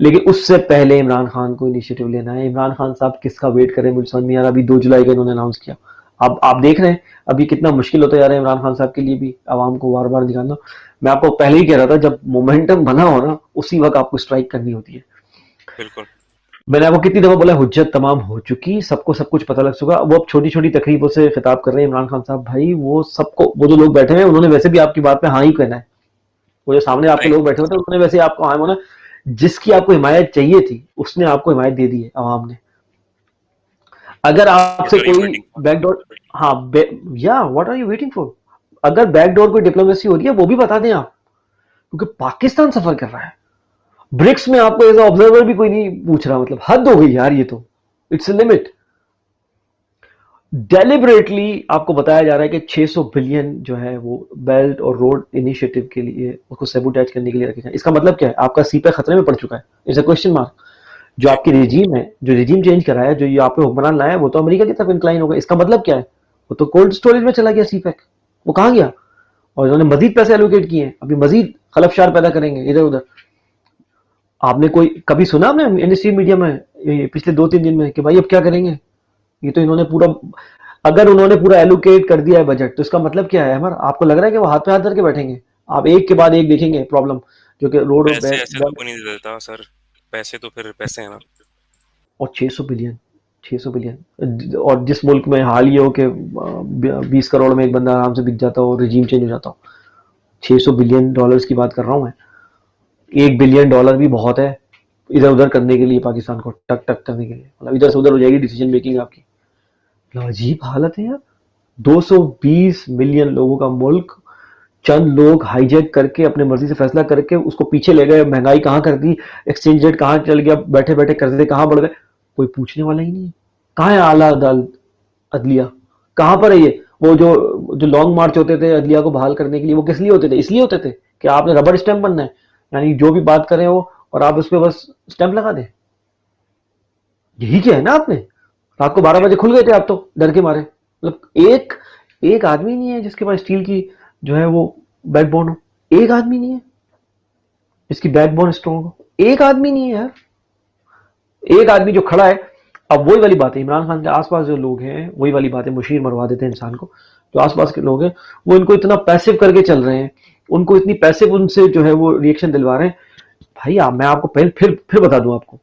लेकिन उससे पहले इमरान खान को इनिशिएटिव लेना है। इमरान खान साहब किसका वेट करें, मुझे समझ नहीं आ रहा। अभी 2 जुलाई को इन्होंने अनाउंस किया, अब आप देख रहे हैं अभी कितना मुश्किल होता जा रहा है इमरान खान साहब के लिए भी आवाम को बार बार निकालना। मैं आपको पहले ही कह रहा था, जब मोमेंटम बना हो ना, उसी वक्त आपको स्ट्राइक करनी होती है। बिल्कुल। मैंने आपको कितनी दफा बोला, हुज्जत तमाम हो चुकी, सबको सब कुछ पता लग चुका। वो अब छोटी छोटी तकरीबों से खिताब कर रहे हैं इमरान खान साहब। भाई वो सबको, वो जो लोग बैठे हैं उन्होंने वैसे भी आपकी बात पे हाँ ही कहना है, वो जो सामने आपके राइट। लोग बैठे होते हैं उन्होंने वैसे आपको हाँ होना। जिसकी आपको हिमायत चाहिए थी उसने आपको हिमायत दे दी है अवाम ने। अगर आपसे What are you कोई waiting for? बैकडोर, हाँ, या what are you waiting for? अगर बैकडोर कोई डिप्लोमेसी हो रही है वो भी बता दें आप, क्योंकि पाकिस्तान सफर कर रहा है। ब्रिक्स में आपको एज ऑब्जर्वर भी कोई नहीं पूछ रहा, मतलब हद हो गई यार ये तो, इट्स लिमिट। डेलिबरेटली आपको बताया जा रहा है कि 600 बिलियन जो है वो बेल्ट और रोड इनिशिएटिव के लिए उसको सेबोटेज करने के लिए रखे जाए। इसका मतलब क्या है? आपका सीपे खतरे में पड़ चुका है, इट्स अ क्वेश्चन मार्क। जो जी। आपकी रेजीम है, जो रेजीम चेंज कराया, जो ये आप पे हुक्मरान लाया है, वो तो अमेरिका की तरफ इंक्लाइन होगा। इसका मतलब क्या है? वो तो कोल्ड स्टोरेज में चला गया सीपैक, वो कहाँ गया? और इन्होंने मजीद पैसे एलोकेट किए हैं, अभी मजीद खलफशार पैदा करेंगे इधर उधर। आपने कोई कभी सुना आपने इंडस्ट्री मीडिया में पिछले 2-3 दिन में कि भाई अब क्या करेंगे? ये तो इन्होंने पूरा, अगर उन्होंने पूरा एलोकेट कर दिया है बजट, तो इसका मतलब क्या है? हमारा आपको लग रहा है कि वो हाथ पे हाथ धर के बैठेंगे? आप एक के बाद एक देखेंगे प्रॉब्लम, जो कि रोड और पैसे ऐसे तो कोई नहीं दे देता सर, पैसे तो फिर पैसे हैं ना। और 600 बिलियन, 600 बिलियन, और जिस मुल्क में हाल ये हो कि 20 करोड़ में एक बंदा आराम से बिक जाता हो, रिजीम चेंज हो जाता हो। 600 बिलियन डॉलर्स की बात कर रहा हूं मैं। 1 बिलियन डॉलर भी बहुत है इधर उधर करने के लिए, पाकिस्तान को टक टक करने के लिए, मतलब इधर से उधर हो जाएगी डिसीजन मेकिंग आपकी। मतलब अजीब हालत है यार। 220 मिलियन लोगों का मुल्क, चंद लोग हाईजैक करके अपने मर्जी से फैसला करके उसको पीछे ले गए, महंगाई कहां कर दी, एक्सचेंज रेट कहां चल गया, बैठे बैठे कर्जे कहां बढ़ गए, कोई पूछने वाला ही नहीं है। कहां है आला अदालत, अदलिया, कहां पर है ये? वो जो जो लॉन्ग मार्च होते थे अदलिया को बहाल करने के लिए, वो किस लिए होते थे? इसलिए होते थे कि आपने रबर स्टैंप बनना है, यानी जो भी बात करें वो, और आप उस पर बस स्टैंप लगा दें। यही क्या है ना आपने। रात को 12 बजे खुल गए थे आप तो डर के मारे। मतलब एक एक आदमी नहीं है जिसके पास स्टील की जो है वो बैकबोन हो। एक आदमी नहीं है जिसकी बैकबोन स्ट्रॉन्ग हो। एक आदमी नहीं है यार। एक आदमी जो खड़ा है। अब वही वाली बात है, इमरान खान के आसपास जो लोग हैं, वही वाली बात है, मुशीर मरवा देते हैं इंसान को। जो आसपास के लोग हैं वो इनको इतना पैसिव करके चल रहे हैं, उनको इतनी पैसिव उनसे जो है वो रिएक्शन दिलवा रहे हैं। भाई मैं आपको पहले फिर बता दूं आपको,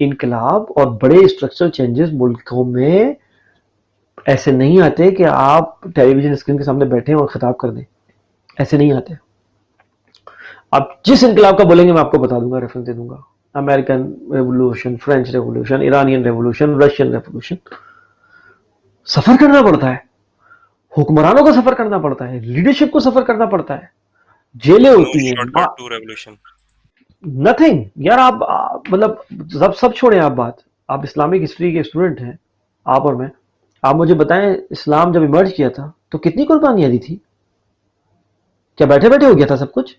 इनकलाब और बड़े स्ट्रक्चरल चेंजेस मुल्कों में ऐसे नहीं आते कि आप टेलीविजन स्क्रीन के सामने बैठे और खिताब कर दें। ऐसे नहीं आते। आप जिस इनकलाब का बोलेंगे मैं आपको बता दूंगा, रेफरेंस दे दूंगा। American revolution, French revolution, Iranian revolution, Russian revolution. Suffer करना पड़ता है, हुक्मरानों को सफर करना पड़ता है, लीडरशिप को सफर करना पड़ता है, जेलें नो होती हैं। Shortcut to revolution. नथिंग यार। मतलब सब सब छोड़े आप बात। आप इस्लामिक हिस्ट्री के स्टूडेंट हैं, आप और मैं। आप मुझे बताएं, इस्लाम जब इमर्ज किया था तो कितनी कुर्बानियां दी थी? क्या बैठे बैठे हो गया था सब कुछ?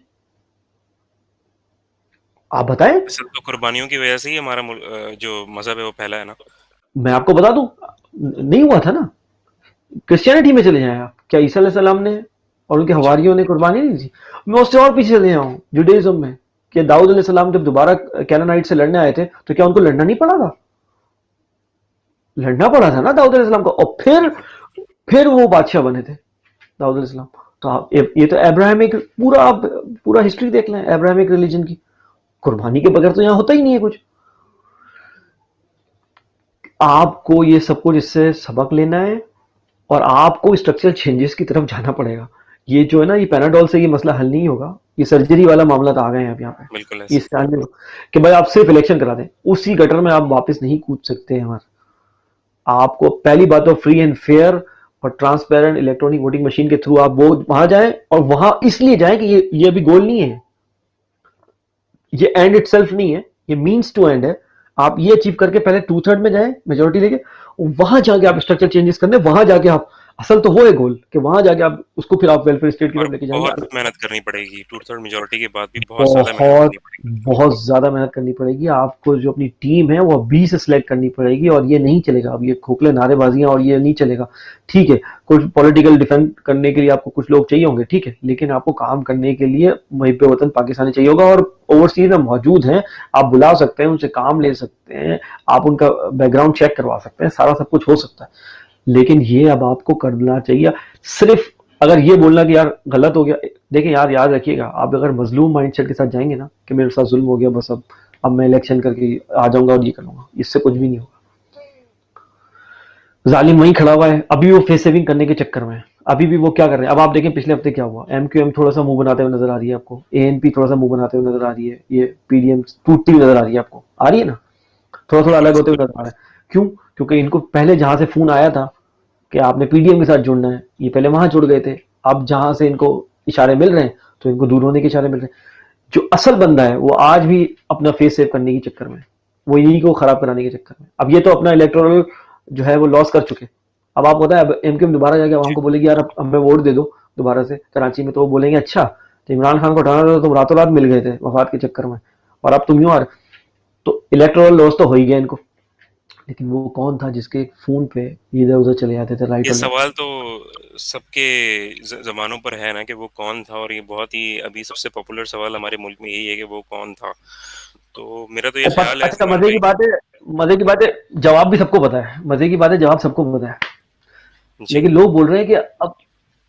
आप बताएं। सब तो कुर्बानियों की वजह से ही हमारा जो मजहब है वो फैला है ना। मैं आपको बता दूं, नहीं हुआ था ना। क्रिश्चियनिटी में चले जाएं आप, क्या ईसा अलैहिस्सलाम ने और उनके जी। हवारियों ने कुर्बानी नहीं दी? मैं उससे और पीछे चले जाऊं, जुडाइज्म में, कि दाऊद अलैहिस्सलाम जब दोबारा कैनानाइट से लड़ने आए थे तो क्या उनको लड़ना नहीं पड़ा था? लड़ना पड़ा था ना दाऊद अलैहिस्सलाम को, और फिर वो बादशाह बने थे दाऊद अलैहिस्सलाम। तो आप ये तो अब्राहमिक, पूरा आप पूरा हिस्ट्री देख लें अब्राहमिक रिलीजन की, कुर्बानी के बगैर तो यहाँ होता ही नहीं है कुछ। आपको ये सब कुछ इससे सबक लेना है और आपको स्ट्रक्चरल चेंजेस की तरफ जाना पड़ेगा। ये जो है ना, ये पैनाडोल से ये मसला हल नहीं होगा। ये सर्जरी वाला मामला तो आ गए हैं अब यहाँ पे। बिल्कुल ये ऐसे। स्टैंड कि भाई आप सिर्फ इलेक्शन करा दें, उसी गटर में आप वापस नहीं कूद सकते हैं। हमारे आपको पहली बात तो फ्री एंड फेयर और ट्रांसपेरेंट इलेक्ट्रॉनिक वोटिंग मशीन के थ्रू आप वो वहां जाएं, और वहां इसलिए जाएं कि ये अभी गोल नहीं है, ये एंड इटसेल्फ नहीं है, ये मींस टू एंड है। आप ये अचीव करके पहले 2/3 में जाए मेजोरिटी लेके, वहां जाके आप स्ट्रक्चर चेंजेस करने, वहां जाके आप, असल तो वो है गोल कि वहां जाके आप उसको फिर आप वेलफेयर स्टेट की और तरफ लेके बहुत जाएंगे। मेहनत करनी पड़ेगी, 2/3 मेजोरिटी के बाद भी बहुत ज्यादा मेहनत बहुत करनी पड़ेगी। बहुत ज्यादा मेहनत करनी पड़ेगी आपको। जो अपनी टीम है वो अभी से सिलेक्ट करनी पड़ेगी, और ये नहीं चलेगा अब ये खोखले नारेबाजियां, और ये नहीं चलेगा। ठीक है, कुछ पॉलिटिकल डिफेंड करने के लिए आपको कुछ लोग चाहिए होंगे, ठीक है, लेकिन आपको काम करने के लिए मुहिब वतन पाकिस्तानी चाहिए होगा, और ओवरसीज में मौजूद हैं। आप बुला सकते हैं, उनसे काम ले सकते हैं, आप उनका बैकग्राउंड चेक करवा सकते हैं, सारा सब कुछ हो सकता है। लेकिन ये अब आपको करना चाहिए। सिर्फ अगर ये बोलना कि यार गलत हो गया, देखिए यार याद रखिएगा, आप अगर मजलूम माइंडसेट के साथ जाएंगे ना कि मेरे साथ जुल्म हो गया, बस अब मैं इलेक्शन करके आ जाऊंगा और ये करूंगा, इससे कुछ भी नहीं होगा। जालिम वहीं खड़ा हुआ है, अभी वो फेस सेविंग करने के चक्कर में है। अभी भी वो क्या कर रहे हैं, अब आप देखें पिछले हफ्ते क्या हुआ, एमक्यूएम थोड़ा सा मुंह बनाते हुए नजर आ रही है आपको, एएनपी थोड़ा सा मुंह बनाते हुए नजर आ रही है, ये पीडीएम टूटती हुई नजर आ रही है आपको, आ रही है ना, थोड़ा थोड़ा बिल्कुल अलग होते हुए नजर आ रहा है। क्यों? क्योंकि इनको पहले जहां से फोन आया था कि आपने पीडीएम के साथ जुड़ना है, ये पहले वहां जुड़ गए थे। अब जहां से इनको इशारे मिल रहे हैं तो इनको दूर होने के इशारे मिल रहे हैं। जो असल बंदा है वो आज भी अपना फेस सेव करने के चक्कर में है, वो यही को खराब कराने के चक्कर में। अब ये तो अपना इलेक्टोरल जो है वो लॉस कर चुके। अब आप पता है, अब एमक्यूएम दोबारा जाके जी। हमको बोलेगी यार अब हमें वोट दे दो दोबारा से कराची में, तो वो बोलेंगे अच्छा तो इमरान खान को हटाना था, तुम रातों रात मिल गए थे वफात के चक्कर में, और अब तुम यूं आ रहे। तो इलेक्टोरल लॉस तो हो ही गया इनको। लेकिन वो कौन था जिसके फोन पे इधर उधर चले जाते थे राइट ये और लेफ्ट। सवाल तो सबके जमानों पर है ना कि वो कौन था, और ये बहुत ही अभी सबसे पॉपुलर सवाल हमारे मुल्क में यही है कि वो कौन था। तो मेरा तो ये ख्याल है अच्छा, सलमान मजे की भाई। बात है, मजे की बात है, जवाब भी सबको पता है, मजे की बात है जवाब सबको पता है। जी। लेकिन लोग बोल रहे हैं कि अब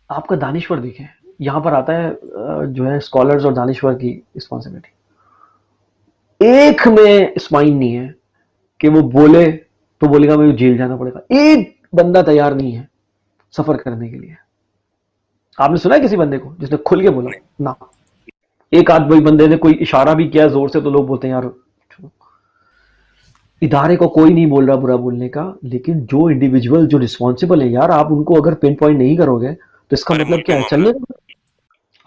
आपका दानिश्वर देखें, यहाँ पर आता है जो है स्कॉलर्स और दानिश्वर की रिस्पॉन्सिबिलिटी। एक में स्पाइन नहीं है कि वो बोले तो बोलेगा मुझे जेल जाना पड़ेगा, एक बंदा तैयार नहीं है सफर करने के लिए। आपने सुना है किसी बंदे को जिसने खुल के बोला? नहीं। ना। एक आध भाई बंदे ने कोई इशारा भी किया जोर से तो लोग बोलते हैं यार इदारे को कोई नहीं बोल रहा बुरा बोलने का, लेकिन जो इंडिविजुअल जो रिस्पॉन्सिबल है यार, आप उनको अगर पिन पॉइंट नहीं करोगे तो इसका हमारे मतलब मुल्क का क्या है मामला। चलने दो।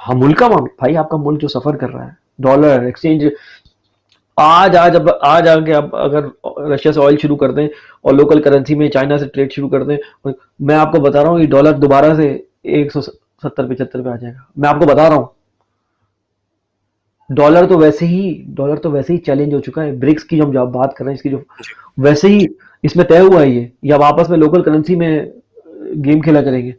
हाँ, मुल्क का मामला भाई, आपका मुल्क जो सफर कर रहा है, डॉलर एक्सचेंज आज आज अब आज आके अब अगर रशिया से ऑयल शुरू कर दें और लोकल करेंसी में चाइना से ट्रेड शुरू कर दें, और मैं आपको बता रहा हूँ ये डॉलर दोबारा से 170 75 पे आ जाएगा, मैं आपको बता रहा हूँ। डॉलर तो वैसे ही चैलेंज हो चुका है, ब्रिक्स की जो हम जब बात कर रहे हैं इसकी जो जी। वैसे ही इसमें तय हुआ है ये अब आपस में लोकल करेंसी में गेम खेला करेंगे।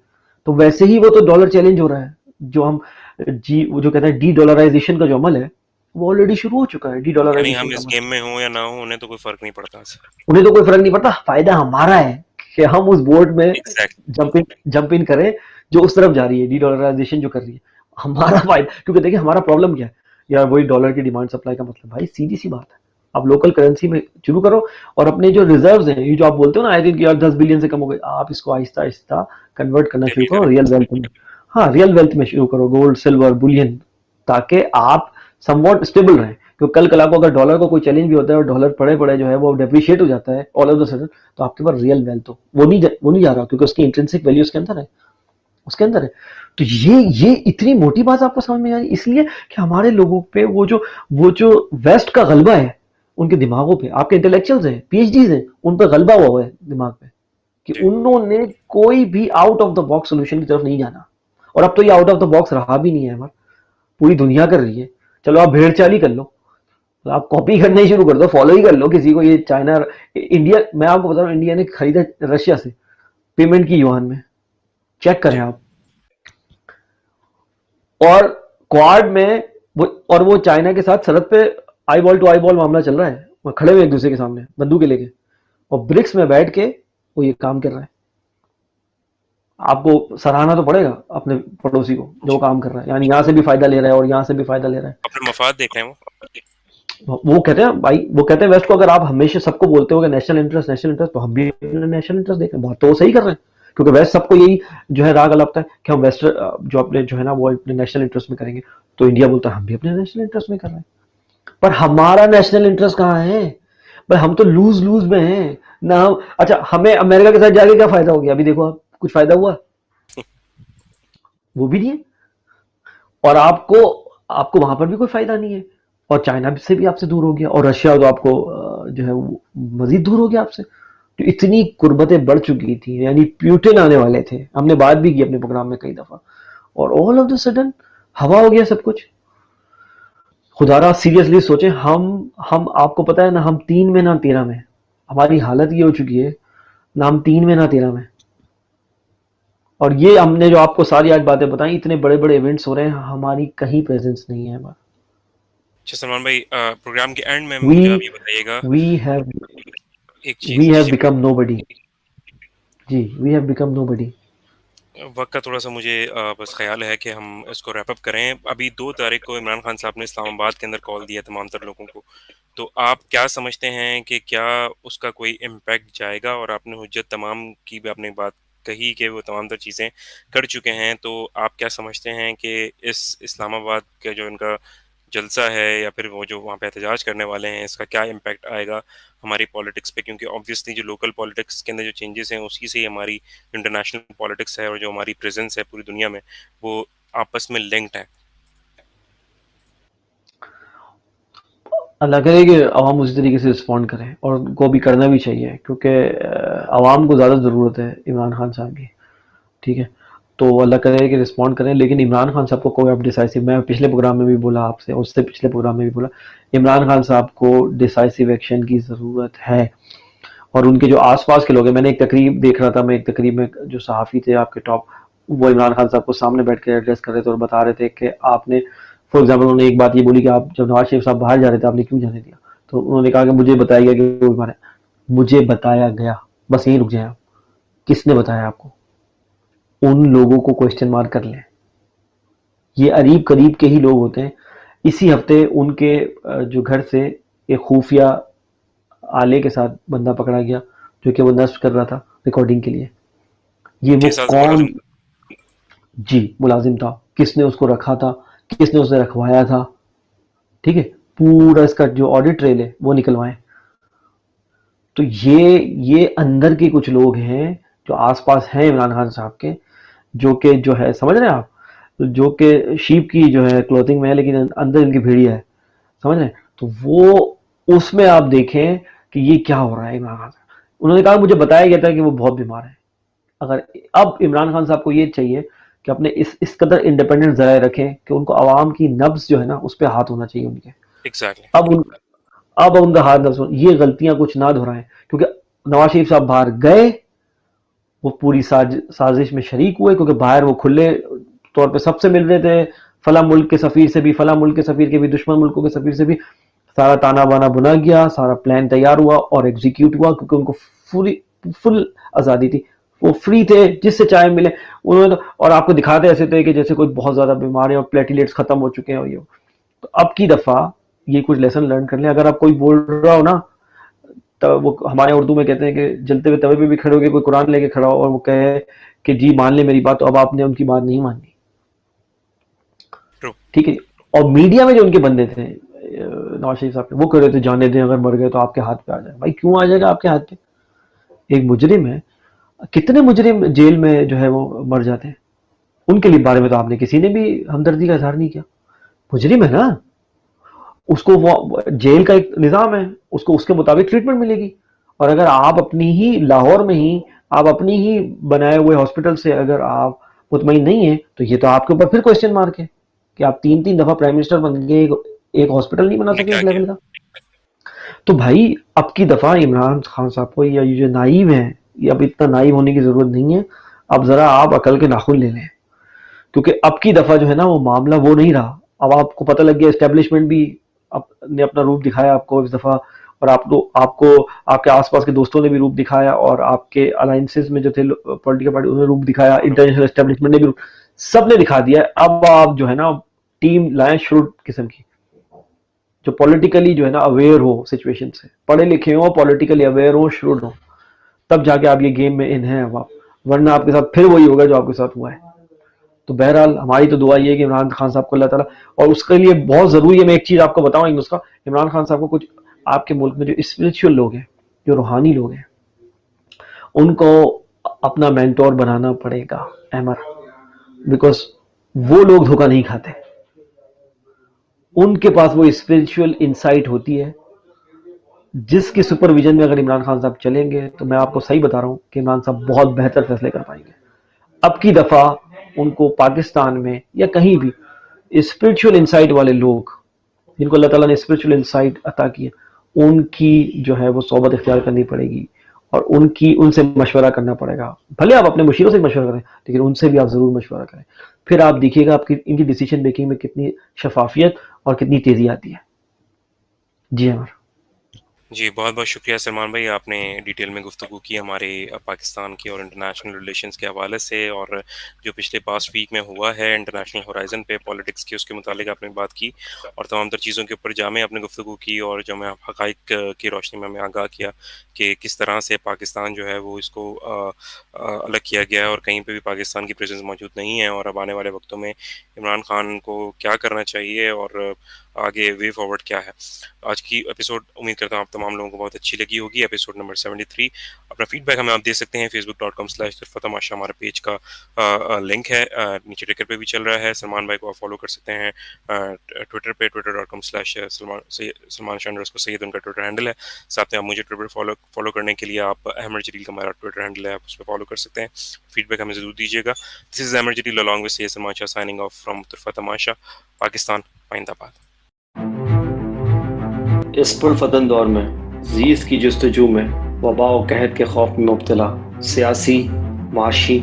तो वैसे ही वो तो डॉलर चैलेंज हो रहा है, जो हम जी वो जो कहते हैं डी डॉलराइजेशन का जो अमल है वो ऑलरेडी शुरू हो चुका है, डी यानी डॉलराइजेशन हम का इस अमल। गेम में हों या ना हो, उन्हें तो कोई फर्क नहीं पड़ता। उन्हें तो कोई फर्क नहीं पड़ता, फायदा हमारा है कि हम उस बोर्ड में एग्जैक्ट। जंप इन करें जो उस तरफ जा रही है, डी डॉलराइजेशन जो कर रही है। हमारा फायदा, क्योंकि देखिए हमारा प्रॉब्लम क्या है यार, वही डॉलर की डिमांड सप्लाई का मतलब भाई सीधी सी बात है। आप लोकल करेंसी में शुरू करो और अपने जो रिजर्व्स हैं, ये जो आप बोलते हो ना आए दिन की यार 10 बिलियन से कम हो गए, आप इसको आहिस्ता आहिस्ता कन्वर्ट करना शुरू टेबल करो करें। रियल वेल्थ में। हाँ, रियल वेल्थ में शुरू करो, गोल्ड सिल्वर बुलियन, ताकि आप समवॉट स्टेबल रहें। क्योंकि कल कला को अगर डॉलर को कोई चैलेंज भी होता है और डॉलर पड़े पड़े जो है वो डेप्रिशिएट हो जाता है ऑल ऑफ द सडन, तो आपके पास रियल वेल्थ हो वो नहीं जा रहा, क्योंकि उसकी इंट्रिंसिक वैल्यू उसके अंदर है, उसके अंदर है। तो ये इतनी मोटी बात आपको समझ में आ रही है इसलिए कि हमारे लोगों पे वो जो वेस्ट का गलबा है उनके दिमागों पे, आपके इंटेलेक्चुअल्स हैं पीएचडीज हैं उन पर गलबा हुआ है दिमाग पे कि जी। उन्होंने कोई भी out of the box solution की तरफ नहीं जाना। और अब तो ये आउट ऑफ द बॉक्स रहा भी नहीं है हमारा, पूरी दुनिया कर रही है। चलो आप भेड़चाल कर लो, तो आप कॉपी करना ही शुरू कर दो, फॉलो ही कर लो किसी को, ये चाइना इंडिया, मैं आपको बता रहा हूँ इंडिया ने खरीदा रशिया से पेमेंट की युआन में, चेक करें जी। आप। और क्वाड में वो चाइना के साथ सरहद पे eyeball to eyeball मामला चल रहा है, वो खड़े हुए एक दूसरे के सामने बंदूकें लेके, और ब्रिक्स में बैठ के वो ये काम कर रहा है। आपको सराहना तो पड़ेगा अपने पड़ोसी को जो जी। काम कर रहा है, यानी यहाँ से भी फायदा ले रहा है और यहाँ से भी फायदा ले रहा है। अपने मफाद देख रहे हैं वो। वो कहते हैं भाई, वो कहते हैं वेस्ट को अगर आप हमेशा सबको बोलते हो नेशनल इंटरेस्ट, तो हम भी नेशनल इंटरेस्ट देख रहे हैं, बात तो वो सही कर रहे हैं। क्योंकि वेस्ट सबको यही जो है राग लगता है कि हम वेस्ट जो अपने जो है ना वो अपने नेशनल इंटरेस्ट में करेंगे, तो इंडिया बोलता है हम भी अपने नेशनल इंटरेस्ट में कर रहे हैं। पर हमारा नेशनल इंटरेस्ट कहाँ है भाई, हम तो लूज लूज में हैं ना। हम अच्छा, हमें अमेरिका के साथ जाके क्या फायदा हो गया, अभी देखो आप कुछ फायदा हुआ? वो भी नहीं है। और आपको आपको वहां पर भी कोई फायदा नहीं है, और चाइना से भी आपसे दूर हो गया, और रशिया तो आपको जो है वो मजीद दूर हो गया आपसे। तो इतनी कुर्बतें बढ़ चुकी थी, यानी प्यूटिन आने वाले थे, हमने बात भी की अपने प्रोग्राम में कई दफा, और ऑल ऑफ द सडन हवा हो गया सब कुछ। खुदारा सीरियसली सोचे, हम आपको पता है ना, हम 3 में ना 13 में, हमारी हालत ये हो चुकी है ना, हम 3 में ना 13 में। और ये हमने जो आपको सारी आज बातें बताई, इतने बड़े बड़े इवेंट्स हो रहे हैं, हमारी कहीं प्रेजेंस नहीं है हमारा। अच्छा सलमान भाई, प्रोग्राम के एंड में वी मुझे आप ये बताइएगा वी हैव एक वी चीज़। जी हैव जी। Become nobody. जी, वी हैव बिकम नोबडी। वक्त का थोड़ा सा मुझे बस ख्याल है कि हम इसको रैप अप करें। अभी 2 तारीख को इमरान खान साहब ने इस्लामाबाद के अंदर कॉल दिया तमाम तर लोगों को। तो आप क्या समझते हैं कि क्या उसका कोई इम्पैक्ट जाएगा? और आपने हुज्जत तमाम की भी आपने बात कही कि वो तमाम तर चीज़ें कर चुके हैं, तो आप क्या समझते हैं कि इस इस्लामाबाद का जो इनका जलसा है या फिर वो जो वहाँ पे एहतजाज करने वाले हैं, इसका क्या इम्पैक्ट आएगा हमारी पॉलिटिक्स पे? क्योंकि ऑब्वियसली जो लोकल पॉलिटिक्स के अंदर जो चेंजेस हैं, उसी से ही हमारी इंटरनेशनल पॉलिटिक्स है और जो हमारी प्रेज़ेंस है पूरी दुनिया में, वो आपस में लिंक्ड है। अल्लाह करे कि अवाम उसी तरीके से रिस्पॉन्ड करें और उनको भी करना भी चाहिए, क्योंकि अवाम को ज़्यादा ज़रूरत है इमरान खान साहब की। ठीक है, तो अल्लाह करे कि रिस्पॉन्ड करें, लेकिन इमरान खान साहब को कोई अब डिसाइसिव, मैं पिछले प्रोग्राम में भी बोला आपसे, उससे पिछले प्रोग्राम में भी बोला, इमरान खान साहब को डिसाइसिव एक्शन की ज़रूरत है। और उनके जो आसपास के लोग हैं, मैंने एक तकरीब देख रहा था, मैं एक तकरीब में जो सहाफ़ी थे आपके टॉप, वो इमरान खान साहब को सामने बैठ के एड्रेस कर रहे थे और बता रहे थे कि आपने, फॉर एग्जाम्पल उन्होंने एक बात ये बोली कि आप जब नवाज शरीफ साहब बाहर जा रहे थे आपने क्यों जाने दिया? तो उन्होंने कहा कि मुझे बताया गया कि वो बीमार है। मुझे बताया गया, बस यहीं रुक जाए आप। किसने बताया आपको? उन लोगों को क्वेश्चन मार्क कर लें। ये अरीब करीब के ही लोग होते हैं। इसी हफ्ते उनके जो घर से एक खुफिया आले के साथ बंदा पकड़ा गया, जो कि वो नष्ट कर रहा था रिकॉर्डिंग के लिए। ये वो 6 साल से कौन? मुलाज़िम जी, मुलाजिम था। किसने उसको रखा था? किसने उसे रखवाया था? ठीक है, पूरा इसका जो ऑडिट ट्रेल है वो निकलवाएं। तो ये अंदर के कुछ लोग हैं जो आसपास हैं इमरान खान साहब के, जो कि जो है, समझ रहे हैं आप, जो कि शीप की जो है क्लोथिंग में है, लेकिन अंदर इनकी भेड़िया है। समझ रहे हैं? तो वो, उसमें आप देखें कि ये क्या हो रहा है इमरान खान साहब। उन्होंने कहा मुझे बताया गया था कि वो बहुत बीमार है। अगर अब इमरान खान साहब को ये चाहिए कि अपने इस कदर इंडिपेंडेंट ज़राए रखें कि उनको आवाम की नब्ज जो है ना उस पर हाथ होना चाहिए उनके। एग्ज़ैक्टली। अब उन अब उनका हाथ नब्ज ये गलतियां कुछ ना दोहराएं, क्योंकि नवाज शरीफ साहब बाहर गए, वो पूरी साजिश में शरीक हुए, क्योंकि बाहर वो खुले तौर पे सबसे मिल रहे थे, फला मुल्क के सफीर से भी, फला मुल्क के सफीर के भी, दुश्मन मुल्कों के सफीर से भी। सारा ताना बाना बुना गया, सारा प्लान तैयार हुआ और एग्जीक्यूट हुआ, क्योंकि उनको पूरी फुल आज़ादी थी। वो फ्री थे, जिससे चाहे मिले उन्होंने तो, और आपको दिखाते ऐसे थे कि जैसे कोई बहुत ज्यादा बीमार है और प्लेटिलेट्स खत्म हो चुके हैं। और ये तो अब की दफा ये कुछ लेसन लर्न कर लें। अगर आप कोई बोल रहा हो ना, तो वो हमारे उर्दू में कहते हैं कि जलते हुए तवे पे भी खड़े होके कोई कुरान लेके खड़ा हो और वो कहे कि जी मान ले मेरी बात, तो अब आपने उनकी बात नहीं माननी। ट्रू। ठीक है। और मीडिया में जो उनके बंदे थे नवाज शरीफ साहब के, वो कह रहे थे जाने दें, अगर मर गए तो आपके हाथ पे आ जाए। भाई क्यों आ जाएगा आपके हाथ पे? एक मुजरिम है। कितने मुजरिम जेल में जो है वो मर जाते हैं, उनके लिए बारे में तो आपने किसी ने भी हमदर्दी का इजहार नहीं किया। मुजरिम है ना, उसको वो जेल का एक निज़ाम है, उसको उसके मुताबिक ट्रीटमेंट मिलेगी। और अगर आप अपनी ही लाहौर में ही, आप अपनी ही बनाए हुए हॉस्पिटल से अगर आप मुतमईन नहीं है, तो ये तो आपके ऊपर फिर क्वेश्चन मार्क है कि आप 3-3 दफा प्राइम मिनिस्टर बन गए, एक हॉस्पिटल नहीं बना ने सके क्या इस किया? लेवल का। तो भाई अब की दफा इमरान खान साहब को, या ये जो नाइव है, ये अब इतना नाइव होने की जरूरत नहीं है। अब जरा आप अकल के नाखून ले लें, क्योंकि अब की दफा जो है ना वो मामला वो नहीं रहा। अब आपको पता लग गया, एस्टेब्लिशमेंट भी ने अपना रूप दिखाया आपको इस दफा, और आपको आपके आसपास के दोस्तों ने भी रूप दिखाया, और आपके अलायंसेस में जो थे पॉलिटिकल पार्टी उन्होंने रूप दिखाया, इंटरनेशनल एस्टेब्लिशमेंट ने भी सब ने दिखा दिया। अब आप जो है ना टीम लाएं श्रूड किस्म की, जो पॉलिटिकली जो है ना अवेयर हो सिचुएशन से, पढ़े लिखे हो, पॉलिटिकली अवेयर हो, श्रूड हो, तब जाके आप ये गेम में इन है अब आप, वरना आपके साथ फिर वही होगा जो आपके साथ हुआ है। तो बहरहाल हमारी तो दुआ ये है कि इमरान खान साहब को अल्लाह ताला, और उसके लिए बहुत ज़रूरी है, मैं एक चीज़ आपको बताऊँ नुस्खा, इमरान खान साहब को कुछ आपके मुल्क में जो स्पिरिचुअल लोग हैं, जो रूहानी लोग हैं, उनको अपना मेंटोर बनाना पड़ेगा अहमर, बिकॉज वो लोग धोखा नहीं खाते। उनके पास वो स्पिरिचुअल इंसाइट होती है, जिसके सुपरविजन में अगर इमरान खान साहब चलेंगे, तो मैं आपको सही बता रहा हूँ कि इमरान साहब बहुत बेहतर फैसले कर पाएंगे। अब की दफा उनको पाकिस्तान में या कहीं भी स्पिरिचुअल इंसाइट वाले लोग, जिनको अल्लाह ताला ने स्पिरिचुअल इंसाइट अता की है, उनकी जो है वो सोबत इख्तियार करनी पड़ेगी, और उनसे मशवरा करना पड़ेगा। भले आप अपने मुशीरों से मशवरा करें, लेकिन उनसे भी आप ज़रूर मशवरा करें। फिर आप देखिएगा आपकी इनकी डिसीजन मेकिंग में कितनी शफाफियत और कितनी तेज़ी आती है। जी हमारा जी, बहुत-बहुत शुक्रिया सलमान भाई, आपने डिटेल में गुफ्तगू की हमारे पाकिस्तान की और इंटरनेशनल रिलेशंस के हवाले से, और जो पिछले पास्ट वीक में हुआ है इंटरनेशनल होराइज़न पे पॉलिटिक्स की, उसके मुतालिक आपने बात की और तमाम तर चीज़ों के ऊपर जामे आपने गुफ्तगू की, और जो हमें हक़ाइक़ की रोशनी में हमें आगाह किया कि किस तरह से पाकिस्तान जो है वो इसको अलग किया गया है और कहीं पे भी पाकिस्तान की प्रेज़ेंस मौजूद नहीं है, और अब आने वाले वक़्तों में इमरान खान को क्या करना चाहिए और आगे वे फॉरवर्ड क्या है। आज की एपिसोड उम्मीद करता हूँ आप तमाम लोगों को बहुत अच्छी लगी होगी, एपिसोड नंबर 73। अपना फीडबैक हमें आप दे सकते हैं facebook.com/तुरफ़तमाशा हमारे पेज का लिंक है, नीचे टिकर पे भी चल रहा है। सलमान भाई को आप फॉलो कर सकते हैं ट्विटर पे, twitter.com/सलमान_सैयद उनका ट्विटर हैंडल है। साथ में आप मुझे ट्विटर फॉलो फॉलो करने के लिए आप अहमद जलील का हमारा ट्विटर हैंडल है, आप उस पर फॉलो कर सकते हैं। फीडबैक हमें ज़रूर दीजिएगा। This is Ahmad Jalil along with Syed Salman Shah signing off from तुरफ़तमाशा, पाकिस्तान, पाइंदाबाद। इस पुरफतन दौर में जीज़ की जस्तजू में वबा और कहत के खौफ में मुब्तला सियासी, माशी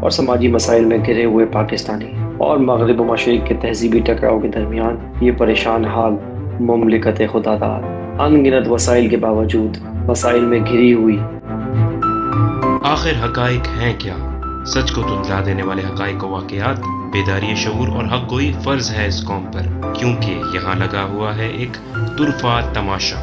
और समाजी मसाइल में घिरे हुए पाकिस्तानी और मगरिब व मशरिक़ के तहज़ीबी टकराव के दरमियान ये परेशान हाल मुमलिकत खुदादार अनगिनत वसाइल के बावजूद मसाइल में घिरी हुई। आखिर हकाइक हैं क्या? सच को धुंधला देने वाले हकाइक व वाक़यात, बेदारी शऊर और हक गोई फ़र्ज़ है इस कौम पर, क्योंकि यहाँ लगा हुआ है एक तुरफ़ा तमाशा।